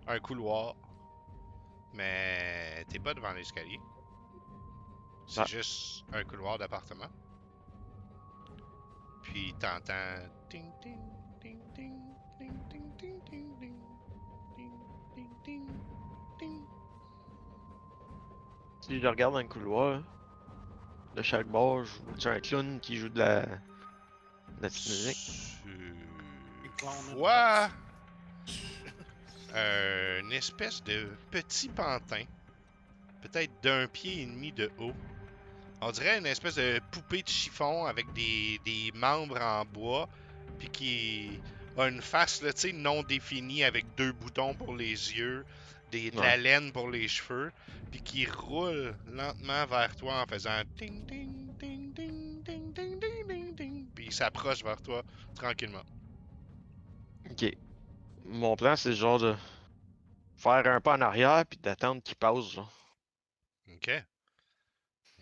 un couloir. Mais t'es pas devant l'escalier. C'est Ah. juste un couloir d'appartement. Puis t'entends. Ting, ting, ting, ting, ting, ting, ting, ting, ting, ting, ting, ting, ting. Si je regarde dans le couloir, de chaque bord, je vois un clown qui joue de la petite musique. Tu Les clowns vois une espèce de petit pantin, peut-être d'un pied et demi de haut. On dirait une espèce de poupée de chiffon avec des membres en bois, puis qui a une face là, tu sais, non définie avec 2 boutons pour les yeux, de la Ouais. laine pour les cheveux, puis qui roule lentement vers toi en faisant ting ting ting ting ting ting ting ting ting, puis il s'approche vers toi tranquillement. Ok. Mon plan, c'est genre de faire un pas en arrière puis d'attendre qu'il passe, genre. Ok.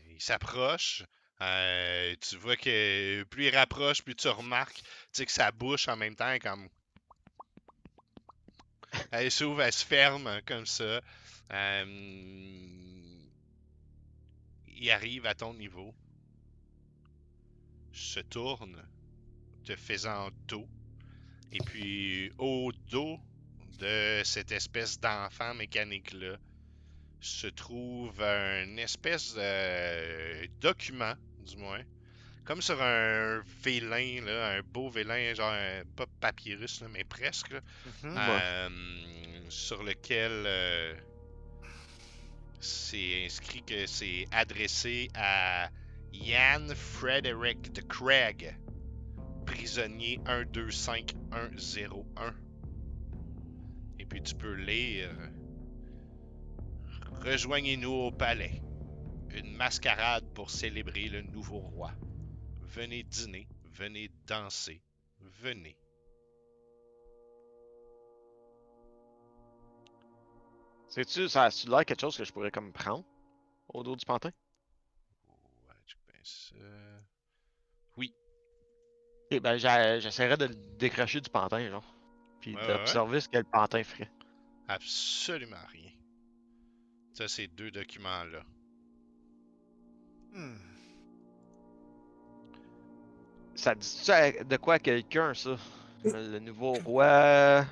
Il s'approche. Tu vois que plus il rapproche, plus tu remarques, tu sais que sa bouche en même temps est comme elle s'ouvre, elle se ferme comme ça. Il arrive à ton niveau, se tourne, te faisant dos, et puis au dos de cette espèce d'enfant mécanique-là se trouve un espèce de document, du moins, comme sur un vélin, là, un beau vélin, genre pas papyrus, là, mais presque, là, Ouais. sur lequel c'est inscrit que c'est adressé à Ian Frederick de Craig, prisonnier 125101. Et puis tu peux lire Rejoignez-nous au palais. Une mascarade pour célébrer le nouveau roi. Venez dîner, venez danser, venez. Sais-tu, ça a-tu l'air quelque chose que je pourrais comme prendre au dos du pantin? Ouais, check bien ça. Oui, Et ben, j'essaierai de le décrocher du pantin, genre. Puis ouais, ouais, ouais. d'observer ce que le pantin ferait. Absolument rien. Ça, ces 2 documents-là. Hmm. Ça dit-tu de quoi à quelqu'un, ça? Le nouveau roi.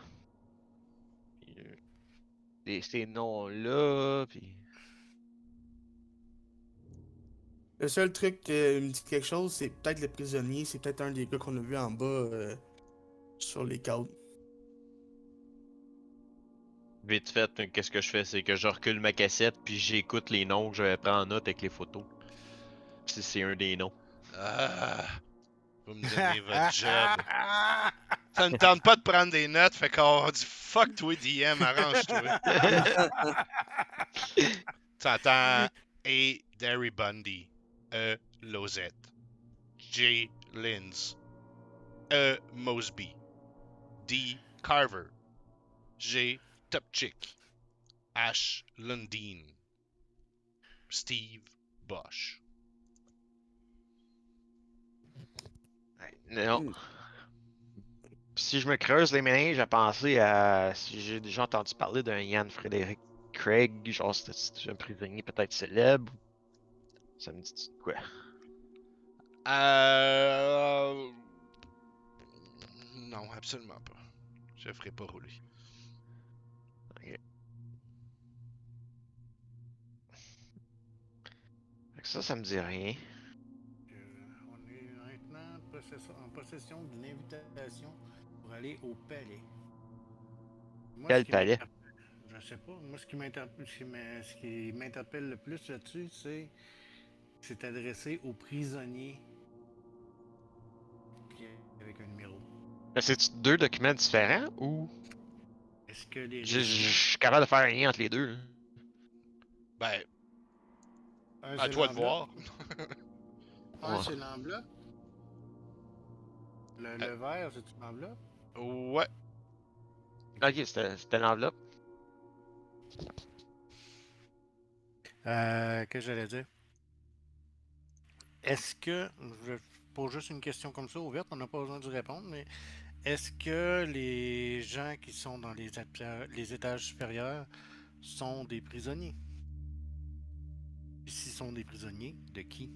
Puis, ces noms-là, puis... Le seul truc qui me dit quelque chose, c'est peut-être le prisonnier, c'est peut-être un des gars qu'on a vu en bas sur les cadres. Vite fait, qu'est-ce que je fais? C'est que je recule ma cassette, puis j'écoute les noms que je vais prendre en note avec les photos. Si c'est un des noms. Ah, vous me donnez votre job. Ça ne tente pas de prendre des notes, fait qu'on dit fuck toi DM, arrange-toi. T'entends A. Derry Bundy, E. Lozette, J. Linz, E. Mosby, D. Carver, G. Tupchick, H. Lundeen, Steve Bosch. Non. Hmm. Puis si je me creuse les méninges à penser à si j'ai déjà entendu parler d'un Ian Frederick Craig, genre c'était un prisonnier peut-être célèbre, ça me dit quoi? Euh... Non, absolument pas. Je ferai pas rouler. Ok. Fait que ça me dit rien. On est maintenant en possession d'une invitation pour aller au palais. Moi, ce Quel qui palais? m'interpelle, je sais pas, moi, ce qui m'interpelle le plus là-dessus, c'est adressé aux prisonniers puis avec un numéro. C'est-tu 2 documents différents ou Est-ce que les je résumés, suis capable de faire un lien entre les deux? Là? Ben, un à c'est toi de l'enveloppe, voir. un Ouais. c'est l'enveloppe, le vert c'est une enveloppe. Ouais. Ok, c'était l'enveloppe. Que j'allais dire? Est-ce que, je pose juste une question comme ça ouverte, on n'a pas besoin de répondre, mais est-ce que les gens qui sont dans les étages supérieurs sont des prisonniers? Et s'ils sont des prisonniers, de qui?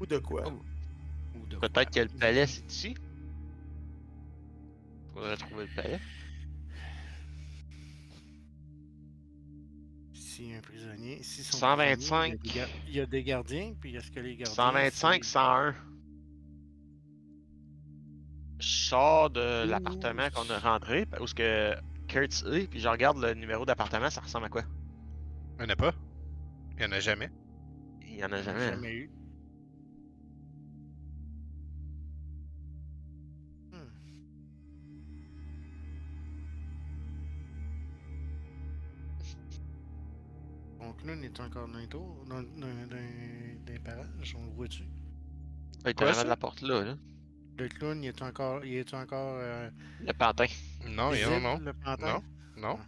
Ou de quoi? Oh. Ou de quoi? Peut-être que le palais, c'est ici. Faudrait trouver le palais. Si un prisonnier, s'ils sont 125. prisonniers, il y a des gardiens, puis est-ce que les gardiens... 125, 101. Je sors de Ouh. l'appartement qu'on a rentré, où ce que Kurtz est, puis je regarde le numéro d'appartement, ça ressemble à quoi? Il n'y en a pas. Il n'y en a jamais. Il y en a Il n'y en a jamais. jamais eu. Hmm. Donc là, on est encore dans les tours, dans les parages, on le voit-tu? Il était Quoi, en avant ça? de la porte là, là. Le clown, il est encore Le pantin. Non, non, visible, non. le pantin? Non, non. Ah.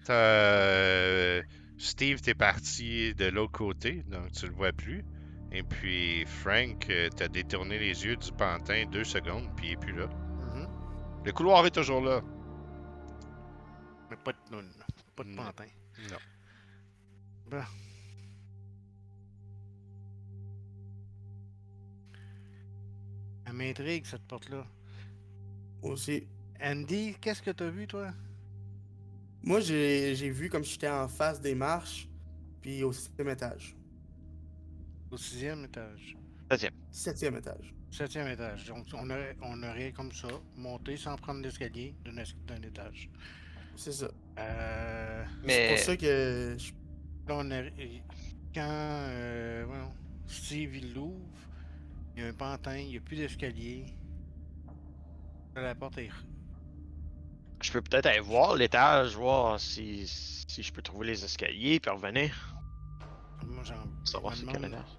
T'as, Steve, t'es parti de l'autre côté, donc tu le vois plus. Et puis Frank, t'as détourné les yeux du pantin 2 secondes, puis il est plus là. Mhm. Le couloir est toujours là. Mais pas de clown, pas de Non. pantin. Non. Bon. Elle m'intrigue, cette porte-là. Aussi. Andy, qu'est-ce que t'as vu, toi? Moi, j'ai vu comme j'étais en face des marches, puis au 7e étage. Au 6e étage. 7e. 7e étage. 7e étage. Donc, on aurait comme ça, monté sans prendre l'escalier d'un étage. C'est ça. C'est Mais pour ça que Là, quand voyons, Steve il l'ouvre, il y a un pantin, il n'y a plus d'escalier. Là, la porte est. je peux peut-être aller voir l'étage, voir si je peux trouver les escaliers, puis revenir. Moi, Savoir c'est quel étage.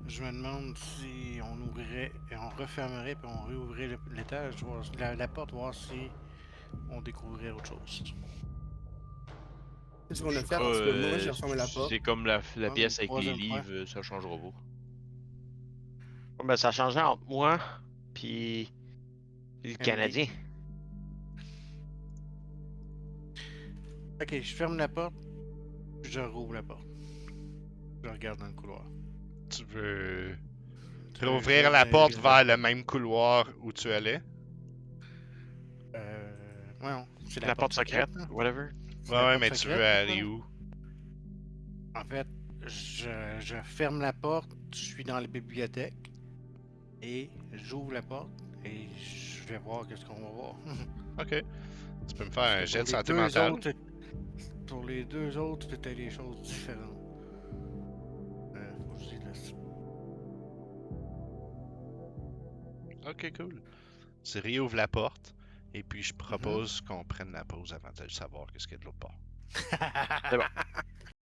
je me demande si on ouvrirait, et on refermerait, puis on réouvrirait l'étage, voir la porte, voir si on découvrirait autre chose. c'est ce qu'on Je a sais fait. pas, En tout cas, moi, j'ai refermé la si porte. c'est comme la Ah, pièce une avec les troisième fois. livres, ça changera pas. Ouais, ben, ça changeait entre moi, puis le Andy. Canadien. Ok, je ferme la porte, puis je rouvre la porte. Je regarde dans le couloir. Tu veux Je- rouvrir je- la je- porte je- vers le même couloir où tu allais? Voyons, c'est La porte secrète, hein? whatever. C'est Ouais, la ouais, porte mais tu secrète, veux c'est aller quoi? où? En fait, je ferme la porte, je suis dans la bibliothèque et j'ouvre la porte et je vais voir qu'est-ce qu'on va voir. Ok. Tu peux me faire un Parce que jet de pour les santé deux mentale? autres, pour les deux autres, c'était des choses différentes. Faut que je dise là. Ok, cool. Tu réouvres la porte, et puis je Mhm. propose qu'on prenne la pause avant de le savoir qu'est-ce qu'il y a de l'autre part. C'est bon.